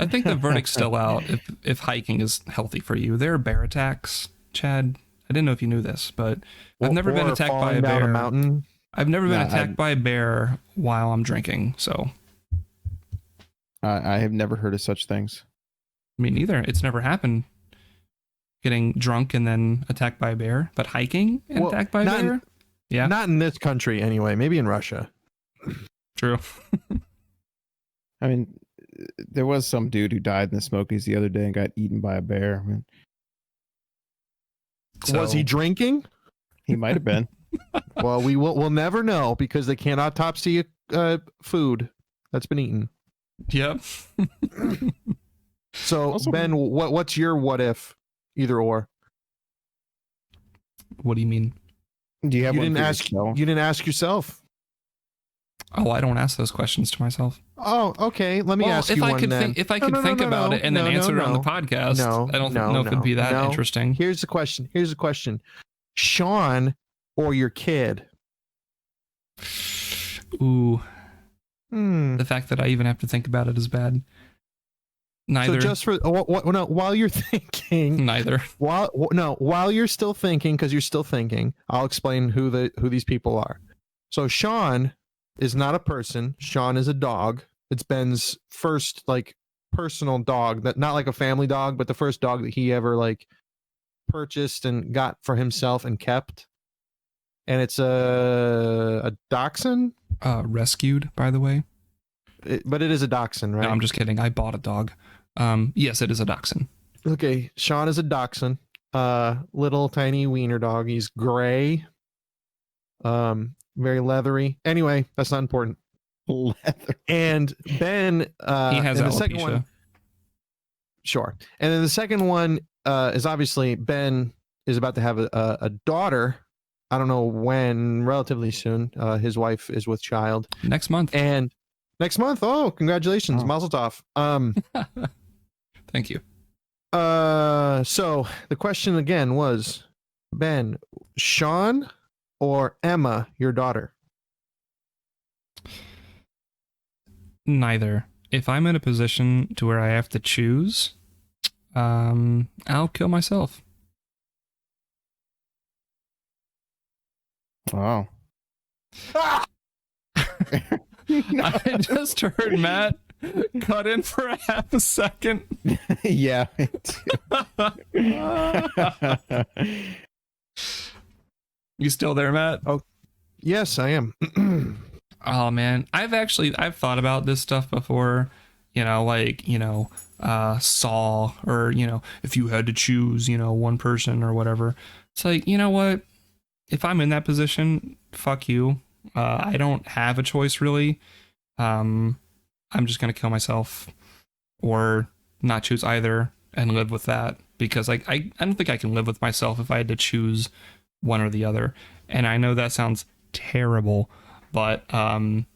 Speaker 2: I think the verdict's still out if hiking is healthy for you. There are bear attacks, Chad. I didn't know if you knew this, but I've never been attacked by a bear.
Speaker 1: Mountain.
Speaker 2: I've never been attacked by a bear while I'm drinking, so
Speaker 3: I have never heard of such things.
Speaker 2: Me neither. It's never happened. Getting drunk and then attacked by a bear, but hiking and attacked by a bear? Yeah.
Speaker 1: Not in this country anyway, maybe in Russia.
Speaker 2: True.
Speaker 3: I mean, there was some dude who died in the Smokies the other day and got eaten by a bear. I mean,
Speaker 1: so, was he drinking?
Speaker 3: He might have been.
Speaker 1: Well, we'll never know because they can't autopsy food that's been eaten.
Speaker 2: Yep.
Speaker 1: So also, Ben, what's your what if? Either or.
Speaker 2: What do you mean?
Speaker 3: Do you have?
Speaker 1: You didn't ask yourself.
Speaker 2: Oh, I don't ask those questions to myself.
Speaker 1: Oh, okay. Let me ask you one then.
Speaker 2: If I could think about it and then answer it on the podcast, I don't know if it'd be that interesting.
Speaker 1: Here's the question. Sean or your kid?
Speaker 2: Ooh. The fact that I even have to think about it is bad. Neither.
Speaker 1: So just for while you're thinking,
Speaker 2: neither.
Speaker 1: While you're still thinking, because you're still thinking, I'll explain who these people are. So Sean is not a person. Sean is a dog. It's Ben's first personal dog, that not like a family dog, but the first dog that he ever purchased and got for himself and kept. And it's a dachshund.
Speaker 2: Rescued, by the way.
Speaker 1: But it is a dachshund, right?
Speaker 2: No, I'm just kidding. I bought a dog. Yes, it is a dachshund.
Speaker 1: Okay, Sean is a dachshund. Little tiny wiener dog. He's gray. Very leathery. Anyway, that's not important.
Speaker 3: Leather.
Speaker 1: And Ben,
Speaker 2: he has
Speaker 1: the second one. Sure. And then the second one is obviously Ben is about to have a daughter. I don't know when, relatively soon. His wife is with child.
Speaker 2: Next month.
Speaker 1: And next month. Oh, congratulations. Mazel tov.
Speaker 2: Thank you.
Speaker 1: So the question again was, Ben, Sean or Emma, your daughter?
Speaker 2: Neither. if I'm in a position to where I have to choose, I'll kill myself.
Speaker 3: Wow. No.
Speaker 2: I just heard Matt cut in for a half a second.
Speaker 3: Yeah.
Speaker 2: You still there, Matt?
Speaker 1: Oh, yes, I am.
Speaker 2: Oh man, I've thought about this stuff before, Saw, or if you had to choose, one person or whatever. It's like, you know what? If I'm in that position, fuck you. I don't have a choice really. I'm just gonna kill myself, or not choose either and live with that, because like I don't think I can live with myself if I had to choose one or the other. And I know that sounds terrible, but and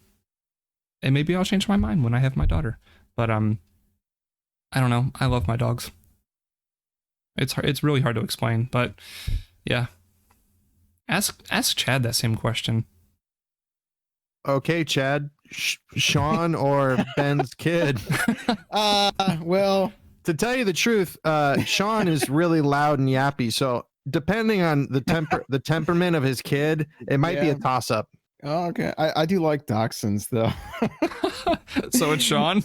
Speaker 2: maybe I'll change my mind when I have my daughter. But I don't know. I love my dogs. It's really hard to explain, but yeah. Ask Chad that same question.
Speaker 1: Okay, Chad, Sean or Ben's kid?
Speaker 3: Well,
Speaker 1: to tell you the truth, Sean is really loud and yappy. So depending on the temperament of his kid, it might be a toss up.
Speaker 3: oh, okay. I do like dachshunds though.
Speaker 2: So it's Sean.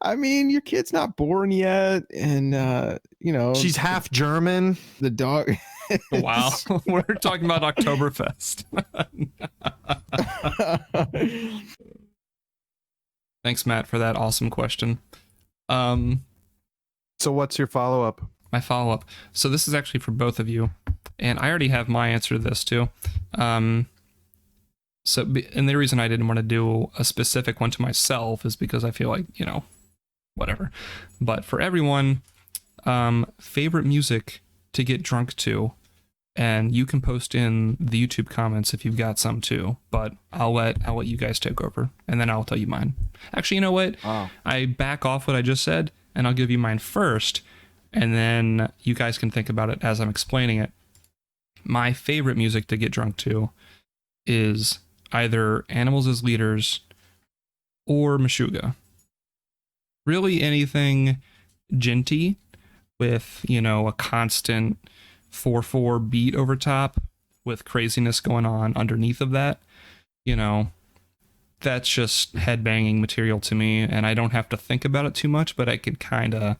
Speaker 3: I mean, your kid's not born yet, and
Speaker 1: she's half German.
Speaker 3: The dog.
Speaker 2: Wow, we're talking about Oktoberfest. Thanks, Matt, for that awesome question.
Speaker 1: So what's your follow-up?
Speaker 2: My follow-up. So this is actually for both of you, and I already have my answer to this too. And the reason I didn't want to do a specific one to myself is because I feel like, whatever. But for everyone, favorite music to get drunk to, and you can post in the YouTube comments if you've got some too, but I'll let you guys take over, and then I'll tell you mine. Actually, you know what?
Speaker 3: Oh.
Speaker 2: I back off what I just said, and I'll give you mine first, and then you guys can think about it as I'm explaining it. My favorite music to get drunk to is either Animals as Leaders or Meshuggah. Really anything djenty with, a constant 4/4 beat over top with craziness going on underneath of that. That's just headbanging material to me, and I don't have to think about it too much, but I can kind of,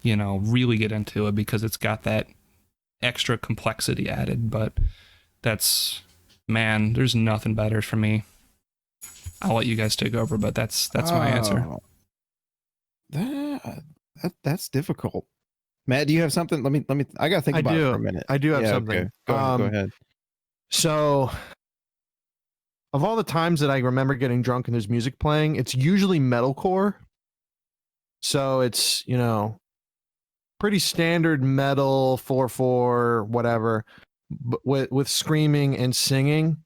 Speaker 2: really get into it because it's got that extra complexity added. But there's nothing better for me. I'll let you guys take over, but that's my answer.
Speaker 3: That's difficult. Matt, do you have something? Let me. I gotta think about it for a minute.
Speaker 1: I do have something.
Speaker 3: Okay. Go ahead.
Speaker 1: So, of all the times that I remember getting drunk and there's music playing, it's usually metalcore. So it's pretty standard metal 4/4 whatever, with screaming and singing.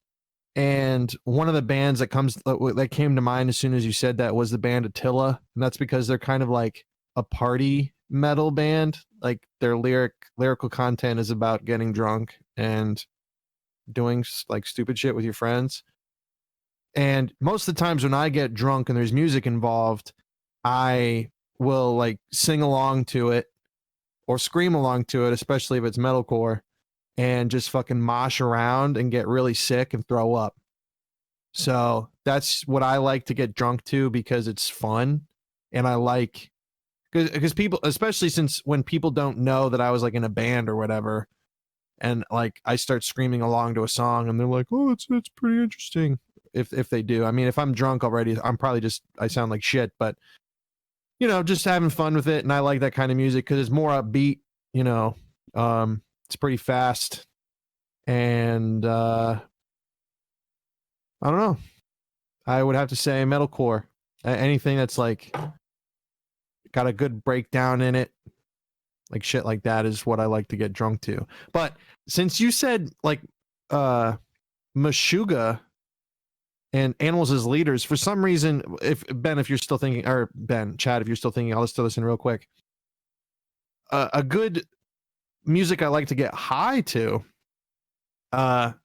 Speaker 1: And one of the bands that came to mind as soon as you said that was the band Attila, and that's because they're kind of like a party metal band. Like their lyrical content is about getting drunk and doing like stupid shit with your friends. And most of the times when I get drunk and there's music involved, I will like sing along to it or scream along to it, especially if it's metalcore, and just fucking mosh around and get really sick and throw up. So that's what I like to get drunk to because it's fun. And I like, because people, especially since when people don't know that I was like in a band or whatever, and like I start screaming along to a song and they're like, oh, it's pretty interesting. If they do. I mean, if I'm drunk already, I'm probably I sound like shit, but just having fun with it. And I like that kind of music because it's more upbeat, it's pretty fast. And I don't know. I would have to say metalcore. Anything that's like got a good breakdown in it, like shit like that is what I like to get drunk to. But since you said like Meshuggah and Animals as Leaders, for some reason, if you're still thinking, or Chad, if you're still thinking, I'll just throw this in real quick. A good music I like to get high to. The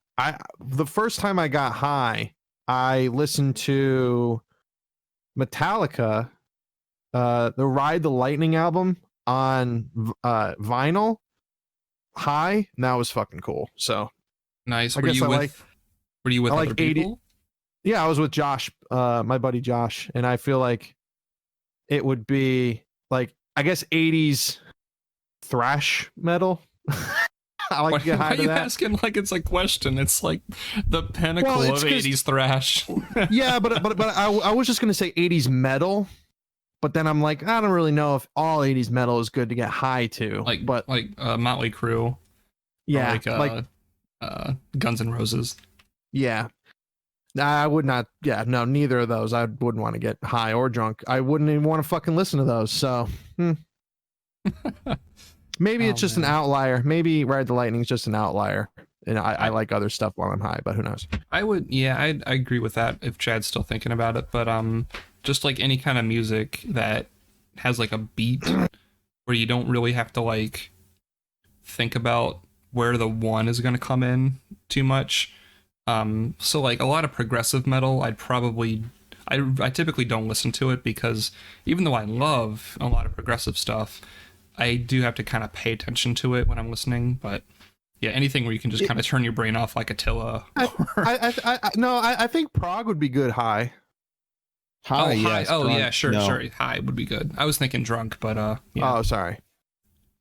Speaker 1: first time I got high, I listened to Metallica, the Ride the Lightning album on vinyl, High, and that was fucking cool. So
Speaker 2: Nice.
Speaker 1: I
Speaker 2: Were
Speaker 1: guess
Speaker 2: you
Speaker 1: I
Speaker 2: with
Speaker 1: like-
Speaker 2: were you with
Speaker 1: I
Speaker 2: other
Speaker 1: like 80
Speaker 2: people?
Speaker 1: yeah, I was with Josh, my buddy Josh, and I feel like it would be like, I guess, 80s thrash metal. I like
Speaker 2: Why,
Speaker 1: to get
Speaker 2: why
Speaker 1: high
Speaker 2: are
Speaker 1: to
Speaker 2: you
Speaker 1: that.
Speaker 2: asking like it's a question? It's like the pinnacle
Speaker 1: Well, it's
Speaker 2: of
Speaker 1: 'cause-
Speaker 2: 80s thrash.
Speaker 1: Yeah, but I was just gonna say 80s metal, but then I'm like, I don't really know if all 80s metal is good to get high to.
Speaker 2: like
Speaker 1: but
Speaker 2: Motley Crue. Or
Speaker 1: yeah,
Speaker 2: like Guns N' Roses.
Speaker 1: yeah. I would not. Yeah, no, neither of those. I wouldn't want to get high or drunk. I wouldn't even want to fucking listen to those. So maybe it's just an outlier. Maybe Ride the Lightning is just an outlier, and I like other stuff while I'm high. But who knows?
Speaker 2: I agree with that if Chad's still thinking about it. But just like any kind of music that has like a beat where you don't really have to like think about where the one is going to come in too much. So like a lot of progressive metal, I typically don't listen to it because even though I love a lot of progressive stuff, I do have to kind of pay attention to it when I'm listening. But yeah, anything where you can just kind of turn your brain off like Attila.
Speaker 1: I think prog would be good high.
Speaker 2: High.
Speaker 3: Yes,
Speaker 2: Oh
Speaker 3: drunk.
Speaker 2: yeah, sure.
Speaker 3: No.
Speaker 2: Sorry, high would be good. I was thinking drunk, but yeah.
Speaker 1: Oh, sorry.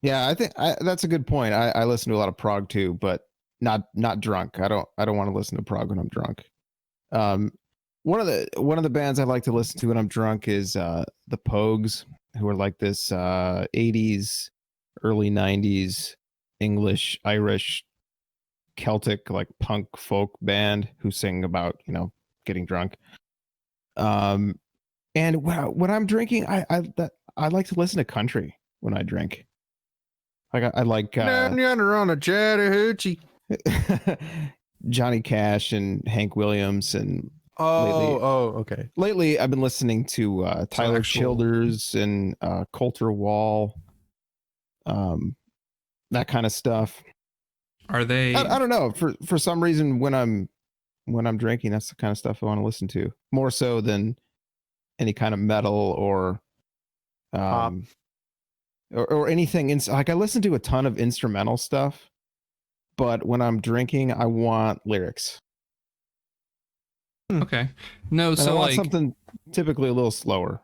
Speaker 3: Yeah, I think that's a good point. I listen to a lot of prog too, but not drunk. I don't want to listen to prog when I'm drunk. One of the bands I like to listen to when I'm drunk is the Pogues, who are like this 80s, early 90s English, Irish, Celtic like punk folk band who sing about, getting drunk. And when I'm drinking, I like to listen to country when I drink. Like I like
Speaker 1: Yonder on a Chattahoochee.
Speaker 3: Johnny Cash and Hank Williams, and
Speaker 1: Okay.
Speaker 3: lately I've been listening to Tyler
Speaker 2: actual-
Speaker 3: Childers and Coulter Wall, that kind of stuff.
Speaker 2: Are they?
Speaker 3: I don't know, for some reason when I'm drinking, that's the kind of stuff I want to listen to more so than any kind of metal or
Speaker 1: Pop.
Speaker 3: or anything. Like I listen to a ton of instrumental stuff, but when I'm drinking, I want lyrics.
Speaker 2: Okay. No,
Speaker 3: And I
Speaker 2: so
Speaker 3: want
Speaker 2: like
Speaker 3: something typically a little slower.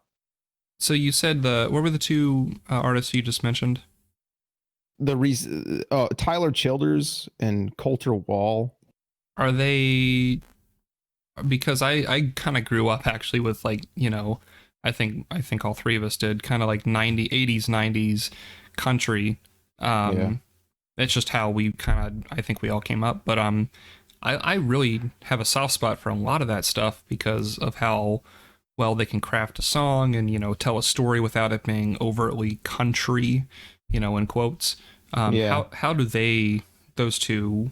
Speaker 2: so you said what were the two artists you just mentioned?
Speaker 3: The reason, Tyler Childers and Coulter Wall.
Speaker 2: Are they? Because I kind of grew up actually with like, I think all three of us did kind of like 80s 90s country.
Speaker 3: Yeah.
Speaker 2: It's just how we kind of, I think we all came up, but I really have a soft spot for a lot of that stuff because of how well they can craft a song and tell a story without it being overtly country, in quotes.
Speaker 3: Yeah.
Speaker 2: How do those two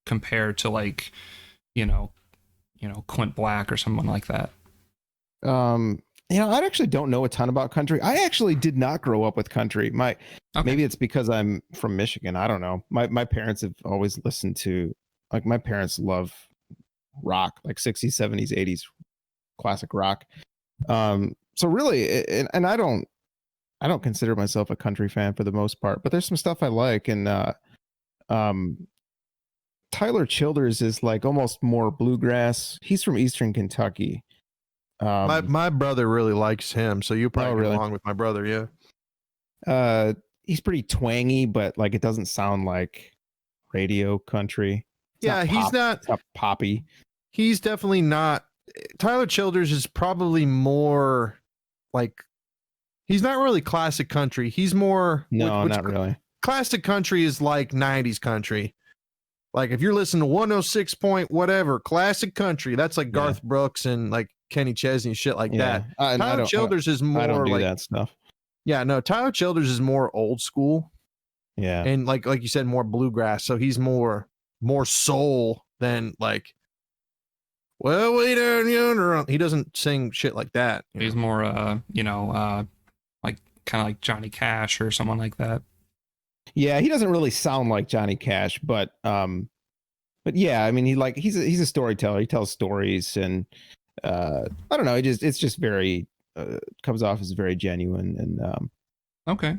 Speaker 2: compare to like Clint Black or someone like that?
Speaker 3: I actually don't know a ton about country. I actually did not grow up with country.
Speaker 2: Okay.
Speaker 3: Maybe it's because I'm from Michigan. I don't know. My parents have always listened to, like, my parents love rock, like 60s, 70s, 80s classic rock. So really, and I don't consider myself a country fan for the most part, but there's some stuff I like. And Tyler Childers is like almost more bluegrass. He's from Eastern Kentucky.
Speaker 1: My brother really likes him, so you probably get
Speaker 3: really?
Speaker 1: along with my brother. Yeah.
Speaker 3: He's pretty twangy, but like it doesn't sound like radio country. It's
Speaker 1: Yeah,
Speaker 3: it's not poppy.
Speaker 1: He's definitely not. Tyler Childers is probably more like, he's not really classic country. He's more
Speaker 3: No, not really.
Speaker 1: Classic country is like 90s country. Like if you're listening to 106 point whatever classic country, that's like Garth Brooks and like Kenny Chesney, shit like that. Tyler Childers is more
Speaker 3: I don't do
Speaker 1: like
Speaker 3: that stuff.
Speaker 1: Yeah, no, Tyler Childers is more old school.
Speaker 3: Yeah.
Speaker 1: And like you said, more bluegrass. So he's more soul than like, well, way down yonder. He doesn't sing shit like that.
Speaker 2: He's more like kind of like Johnny Cash or someone like that.
Speaker 3: Yeah, he doesn't really sound like Johnny Cash, but yeah, I mean, he's a storyteller. He tells stories, and I don't know. It's just very comes off as very genuine, and
Speaker 2: Okay.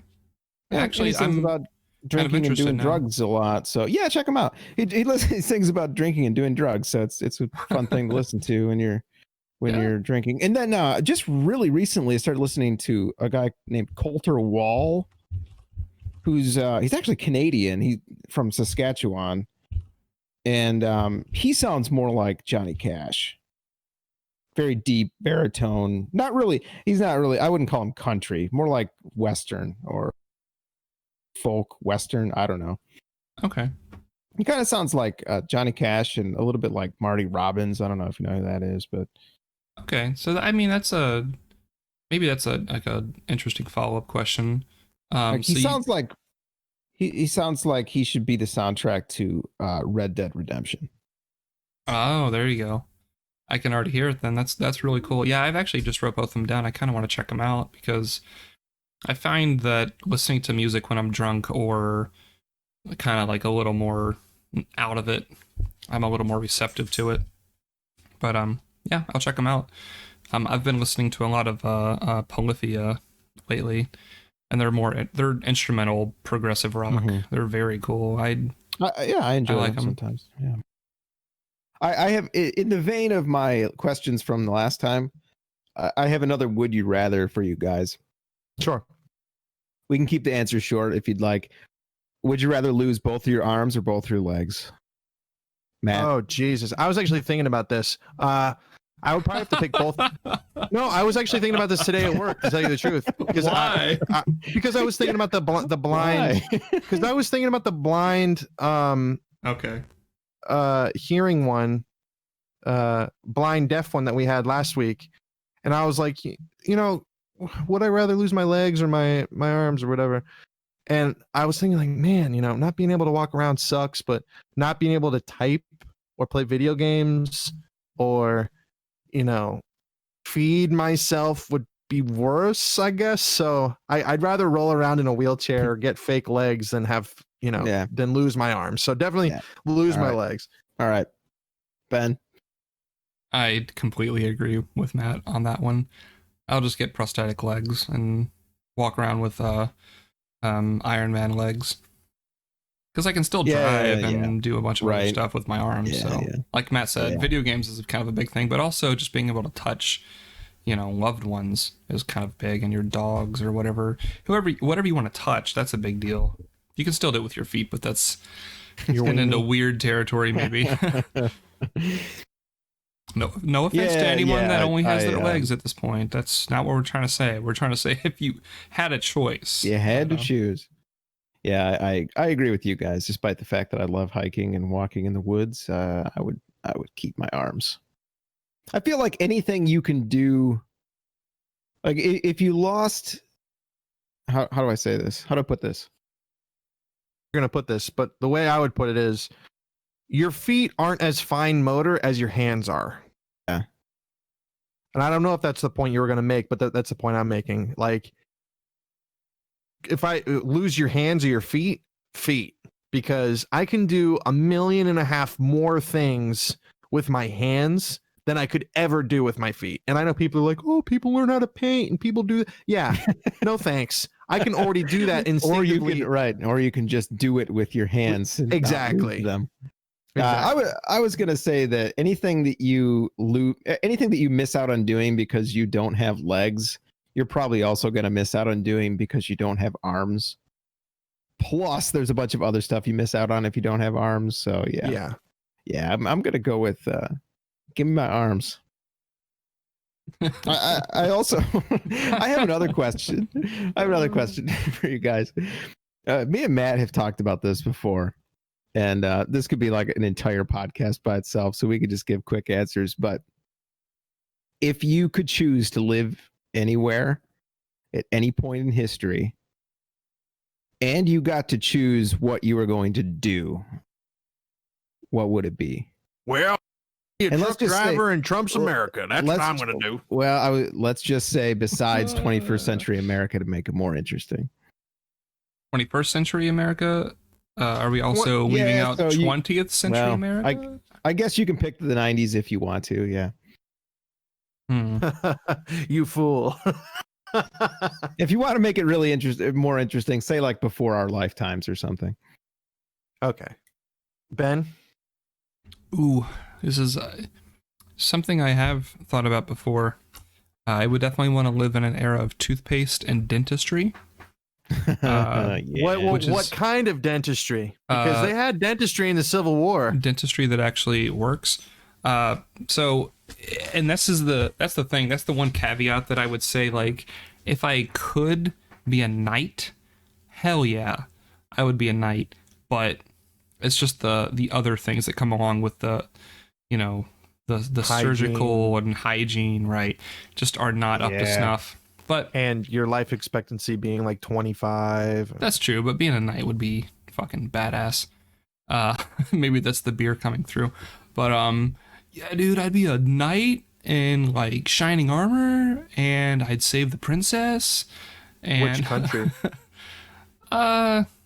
Speaker 3: yeah,
Speaker 2: Actually,
Speaker 3: he sings about drinking and
Speaker 2: interested
Speaker 3: doing
Speaker 2: now.
Speaker 3: drugs a lot. So yeah, check him out. He sings about drinking and doing drugs. So it's a fun thing to listen to when you're drinking. And then just really recently, I started listening to a guy named Coulter Wall, who's he's actually Canadian. He's from Saskatchewan, and he sounds more like Johnny Cash. Very deep baritone. He's not really. I wouldn't call him country. More like Western or folk Western. I don't know.
Speaker 2: Okay.
Speaker 3: He kind of sounds like Johnny Cash and a little bit like Marty Robbins. I don't know if you know who that is, but
Speaker 2: Okay. So I mean, that's a interesting follow-up question.
Speaker 3: he sounds like he sounds like he should be the soundtrack to Red Dead Redemption.
Speaker 2: Oh, there you go. I can already hear it then. That's really cool. Yeah, I've actually just wrote both of them down. I kind of want to check them out because I find that listening to music when I'm drunk or kind of like a little more out of it, I'm a little more receptive to it. But yeah, I'll check them out. I've been listening to a lot of Polyphia lately, and they're instrumental progressive rock.
Speaker 3: Mm-hmm.
Speaker 2: They're very cool. I
Speaker 3: enjoy
Speaker 2: like
Speaker 3: them sometimes. Yeah. I have, in the vein of my questions from the last time, I have another would you rather for you guys.
Speaker 1: Sure.
Speaker 3: We can keep the answer short if you'd like. Would you rather lose both of your arms or both your legs? Matt?
Speaker 1: Oh, Jesus. I was actually thinking about this. I would probably have to pick both. No, I was actually thinking about this today at work, to tell you the truth. Because
Speaker 2: Why?
Speaker 1: Because I was thinking about the blind. Because I was thinking about the blind
Speaker 2: Okay.
Speaker 1: hearing one, blind deaf one that we had last week. And I was like, would I rather lose my legs or my arms or whatever? And I was thinking like, man, not being able to walk around sucks, but not being able to type or play video games or, feed myself would be worse, I guess. So I'd rather roll around in a wheelchair or get fake legs than have, than lose my arms. So definitely lose my legs.
Speaker 3: All right. Ben?
Speaker 2: I completely agree with Matt on that one. I'll just get prosthetic legs and walk around with Iron Man legs. Because I can still drive and do a bunch of other stuff with my arms. Like Matt said, video games is kind of a big thing, but also just being able to touch, loved ones is kind of big, and your dogs or whatever you want to touch, that's a big deal. You can still do it with your feet, but that's getting into weird territory, maybe. No offense to anyone that only has their legs at this point. That's not what we're trying to say. We're trying to say if you had a choice.
Speaker 3: You had to choose. Yeah, I agree with you guys. Despite the fact that I love hiking and walking in the woods, I would keep my arms. I feel like anything you can do, like if you lost, how do I say this? How do I put this?
Speaker 1: I'm gonna put this, but the way I would put it is, your feet aren't as fine motor as your hands are.
Speaker 3: Yeah.
Speaker 1: And I don't know if that's the point you were gonna make, but that's the point I'm making. Like, if I lose your hands or your feet, because I can do 1.5 million more things with my hands than I could ever do with my feet. And I know people are like, oh, people learn how to paint and people do that. Yeah, no thanks. I can already do that instinctively.
Speaker 3: Or you can just do it with your hands. And
Speaker 1: exactly.
Speaker 3: Them. Exactly. I was gonna say that anything that you miss out on doing because you don't have legs, you're probably also gonna miss out on doing because you don't have arms. Plus, there's a bunch of other stuff you miss out on if you don't have arms. So yeah. I'm gonna go with give me my arms. I also I have another question. For you guys. Me and Matt have talked about this before. And this could be like an entire podcast by itself, so we could just give quick answers. But if you could choose to live anywhere at any point in history, and you got to choose what you were going to do, what would it be?
Speaker 1: Well, be a truck driver in Trump's America. That's what I'm going to do.
Speaker 3: Well, let's just say besides 21st century America to make it more interesting.
Speaker 2: 21st century America? Are we also leaving out 20th century America?
Speaker 3: I guess you can pick the 90s if you want to, yeah.
Speaker 2: Hmm.
Speaker 1: You fool.
Speaker 3: If you want to make it really more interesting, say like before our lifetimes or something.
Speaker 1: Okay. Ben?
Speaker 2: Ooh, this is something I have thought about before. I would definitely want to live in an era of toothpaste and dentistry.
Speaker 1: What kind of dentistry? Because they had dentistry in the Civil War.
Speaker 2: Dentistry that actually works. So, and that's the thing. That's the one caveat that I would say. Like, if I could be a knight, hell yeah, I would be a knight. But it's just the other things that come along with the surgical and hygiene, right? Just are not up to snuff.
Speaker 1: And your life expectancy being like 25.
Speaker 2: That's true, but being a knight would be fucking badass. Maybe that's the beer coming through. But yeah, dude, I'd be a knight in like shining armor, and I'd save the princess. And
Speaker 1: which country?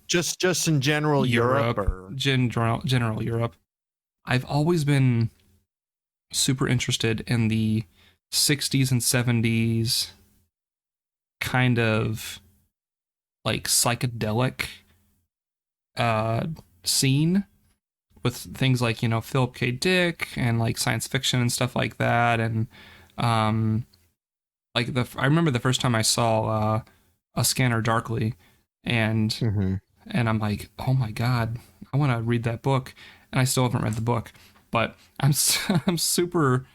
Speaker 1: Just in general Europe or
Speaker 2: general Europe. I've always been super interested in the 60s and 70s kind of like psychedelic scene with things like, Philip K. Dick and like science fiction and stuff like that. And like I remember the first time I saw A Scanner Darkly, and I'm like, oh my God, I want to read that book. And I still haven't read the book, but I'm super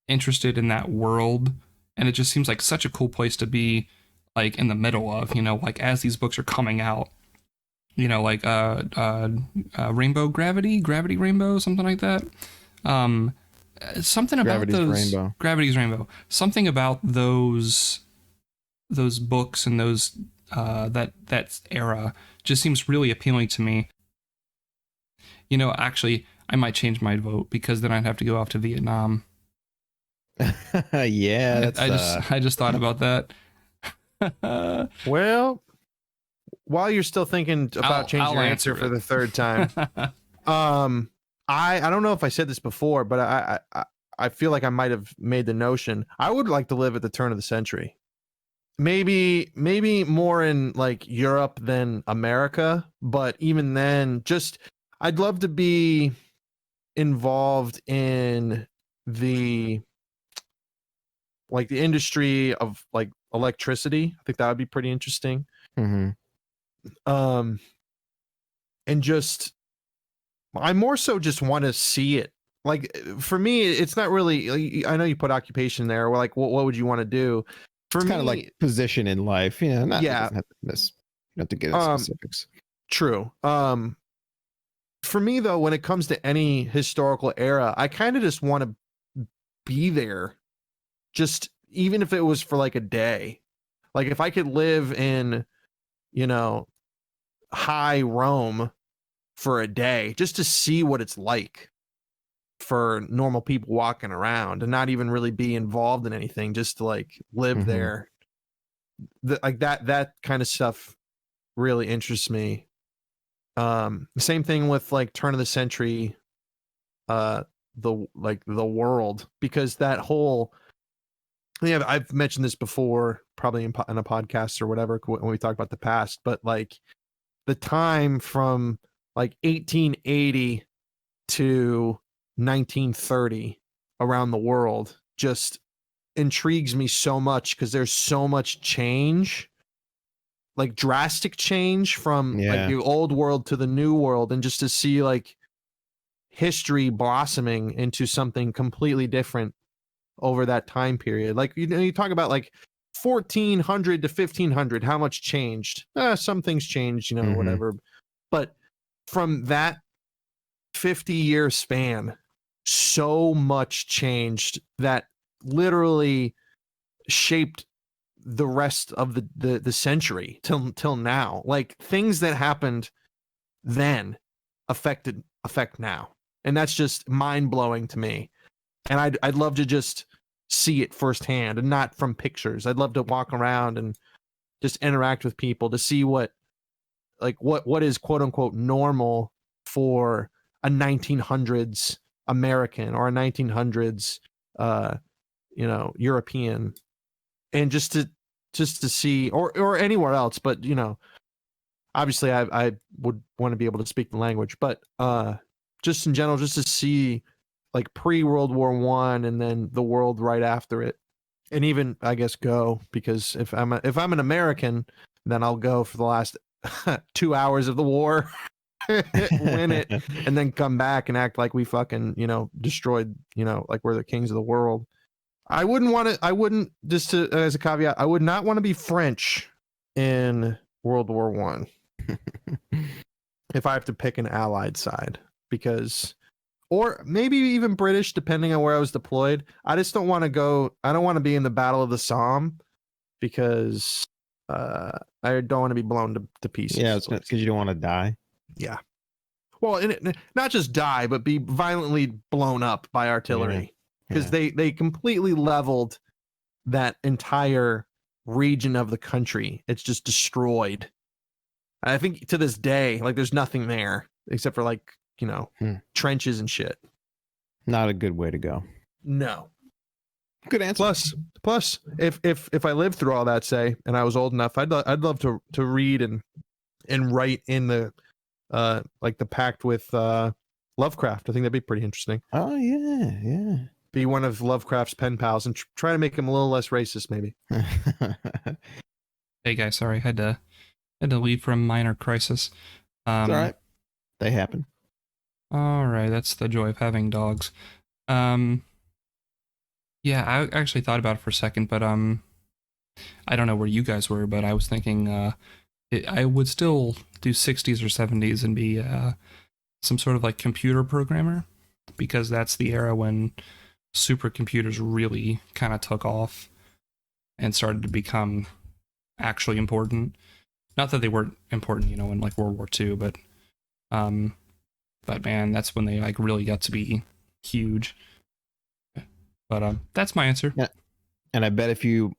Speaker 2: interested in that world. And it just seems like such a cool place to be, like in the middle of, like as these books are coming out, like Rainbow Gravity Rainbow, something like that. Something about Gravity's Rainbow. Something about those books and those that era just seems really appealing to me. Actually, I might change my vote, because then I'd have to go off to Vietnam.
Speaker 3: Yeah,
Speaker 2: I just thought about that.
Speaker 1: Well, while you're still thinking about changing your answer for the third time, I don't know if I said this before, but I feel like I might have made the notion. I would like to live at the turn of the century. Maybe more in like Europe than America, but even then, I'd love to be involved in the industry of like electricity. I think that would be pretty interesting.
Speaker 3: Mm-hmm.
Speaker 1: And I more so just want to see it. Like for me, it's not really. I know you put occupation there. Like, what would you want to do? For
Speaker 3: it's
Speaker 1: me,
Speaker 3: kind of like position in life. Yeah, you have to get into specifics.
Speaker 1: True. For me though, when it comes to any historical era, I kind of just want to be there. Just even if it was for like a day. Like if I could live in, high Rome for a day, just to see what it's like for normal people walking around and not even really be involved in anything, just to like live there. That kind of stuff really interests me. Same thing with like turn of the century, the world, because that whole, I've mentioned this before, probably in a podcast or whatever, when we talk about the past, but like the time from like 1880 to 1930 around the world just intrigues me so much, because there's so much change, like drastic change from like the old world to the new world, and just to see like history blossoming into something completely different over that time period. Like, you talk about like 1400 to 1500, how much changed? Some things changed, whatever. But from that 50-year span, so much changed that literally shaped the rest of the century till now. Like things that happened then affect now, and that's just mind-blowing to me. And I'd love to just see it firsthand and not from pictures. I'd love to walk around and just interact with people to see what is quote unquote normal for a 1900s American or a 1900s European, and just to see, or anywhere else, but obviously I would want to be able to speak the language, but just in general, just to see like pre-World War One and then the world right after it, and even I guess go, because if I'm an American, then I'll go for the last 2 hours of the war, win it, and then come back and act like we fucking destroyed, like we're the kings of the world. I wouldn't, just to, as a caveat, I would not want to be French in World War One if I have to pick an allied side, because, or maybe even British, depending on where I was deployed. I just don't want to go. I don't want to be in the Battle of the Somme, because I don't want to be blown to pieces.
Speaker 3: Yeah, it's because you don't want to die.
Speaker 1: Yeah. Well, not just die, but be violently blown up by artillery, because they completely leveled that entire region of the country. It's just destroyed. I think to this day, like, there's nothing there except for like, trenches and shit.
Speaker 3: Not a good way to go.
Speaker 1: No.
Speaker 3: Good answer.
Speaker 1: Plus, if I lived through all that, say, and I was old enough, I'd love to read and write in the like the pact with Lovecraft. I think that'd be pretty interesting.
Speaker 3: Oh yeah.
Speaker 1: Be one of Lovecraft's pen pals and try to make him a little less racist, maybe.
Speaker 2: Hey guys, sorry, had to leave for a minor crisis.
Speaker 3: It's all right. They happen.
Speaker 2: All right, that's the joy of having dogs. Yeah, I actually thought about it for a second, but I don't know where you guys were, but I was thinking I would still do 60s or 70s and be some sort of like computer programmer, because that's the era when supercomputers really kind of took off and started to become actually important. Not that they weren't important, in like World War II, but man, that's when they like really got to be huge. But that's my answer.
Speaker 3: Yeah. And I bet if you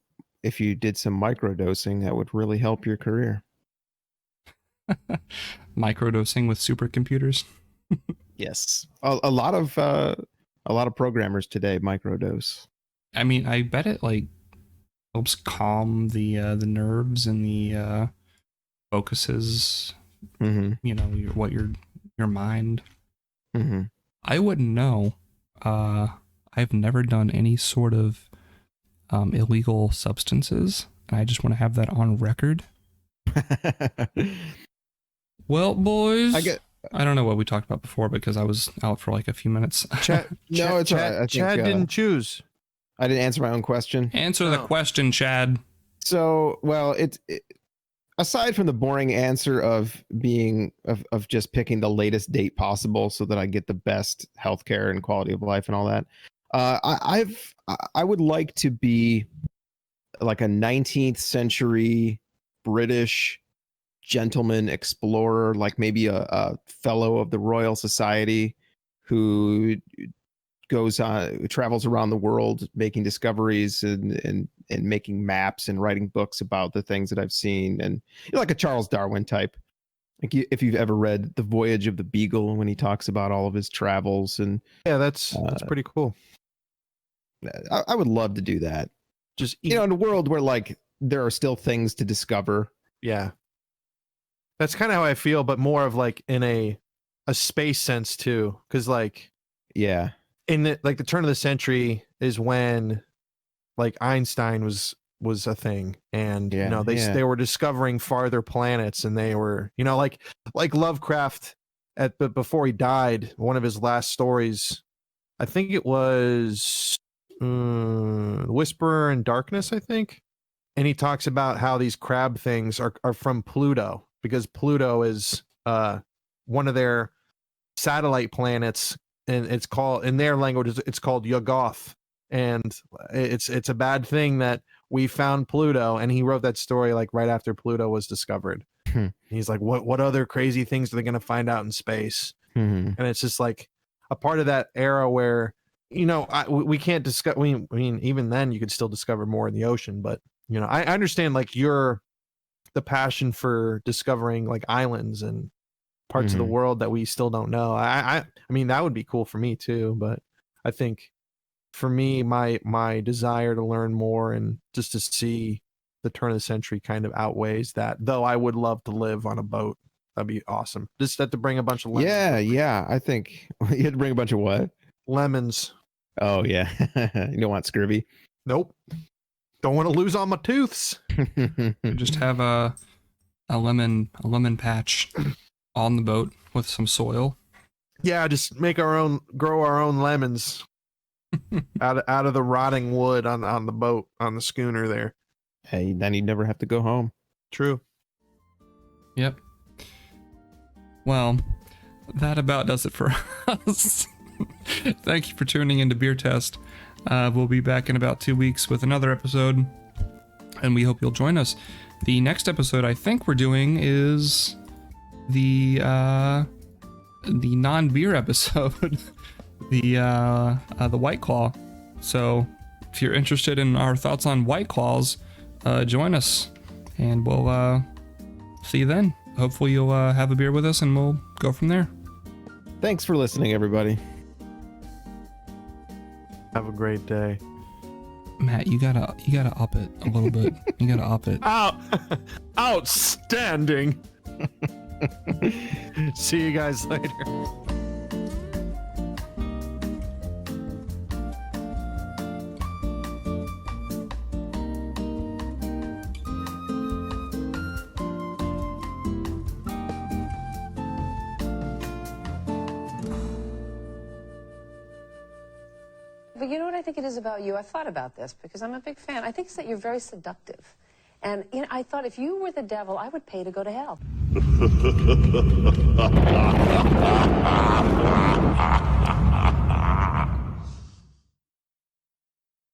Speaker 3: did some microdosing, that would really help your career.
Speaker 2: Microdosing with supercomputers.
Speaker 3: Yes, a lot of programmers today microdose.
Speaker 2: I mean, I bet it like helps calm the nerves and the focuses.
Speaker 3: Mm-hmm.
Speaker 2: Your mind.
Speaker 3: Mm-hmm.
Speaker 2: I wouldn't know. I've never done any sort of illegal substances, and I just want to have that on record. Well, boys, I don't know what we talked about before because I was out for like a few minutes.
Speaker 1: Chad didn't choose.
Speaker 3: I didn't answer my own question.
Speaker 2: Answer the question, Chad.
Speaker 3: So, well, it aside from the boring answer of being of just picking the latest date possible so that I get the best healthcare and quality of life and all that, I would like to be like a 19th century British gentleman explorer, like maybe a fellow of the Royal Society who travels around the world making discoveries and making maps and writing books about the things that I've seen, and like a Charles Darwin type. Like if you've ever read The Voyage of the Beagle, when he talks about all of his travels, and
Speaker 1: that's pretty cool.
Speaker 3: I would love to do that.
Speaker 1: Just
Speaker 3: in a world where like there are still things to discover.
Speaker 1: Yeah. That's kind of how I feel, but more of like in a space sense too. Cause like,
Speaker 3: yeah,
Speaker 1: in the turn of the century is when like Einstein was a thing. And, they were discovering farther planets, and they were, like Lovecraft but before he died, one of his last stories, I think it was Whisperer in Darkness, I think. And he talks about how these crab things are from Pluto, because Pluto is one of their satellite planets, and it's called, in their language, it's called Yuggoth, and it's a bad thing that we found Pluto. And he wrote that story like right after Pluto was discovered. He's like, what other crazy things are they going to find out in space? And it's just like a part of that era where we can't discuss. I mean, even then you could still discover more in the ocean, but I understand like the passion for discovering like islands and parts of the world that we still don't know. I mean, that would be cool for me too, but I think for me, my desire to learn more and just to see the turn of the century kind of outweighs that. Though I would love to live on a boat. That'd be awesome. Just have to bring a bunch of lemons.
Speaker 3: Yeah. I think you had to bring a bunch of what?
Speaker 1: Lemons.
Speaker 3: Oh yeah. You don't want scurvy.
Speaker 1: Nope. Don't want to lose all my tooths.
Speaker 2: Just have a lemon patch on the boat with some soil.
Speaker 1: Yeah, just grow our own lemons out of the rotting wood on the boat, on the schooner there.
Speaker 3: Hey, then you'd never have to go home.
Speaker 1: True.
Speaker 2: Yep. Well, that about does it for us. Thank you for tuning into Beer Test. We'll be back in about 2 weeks with another episode, and we hope you'll join us. The next episode I think we're doing is the non-beer episode, the White Claw. So if you're interested in our thoughts on White Claws, join us, and we'll see you then. Hopefully you'll have a beer with us, and we'll go from there.
Speaker 3: Thanks for listening, everybody.
Speaker 1: Have a great day.
Speaker 2: Matt, you gotta up it a little bit. You gotta up it.
Speaker 1: Outstanding. See you guys later.
Speaker 4: But you know what I think it is about you? I've thought about this because I'm a big fan. I think it's that you're very seductive. And you know, I thought if you were the devil, I would pay to go to hell.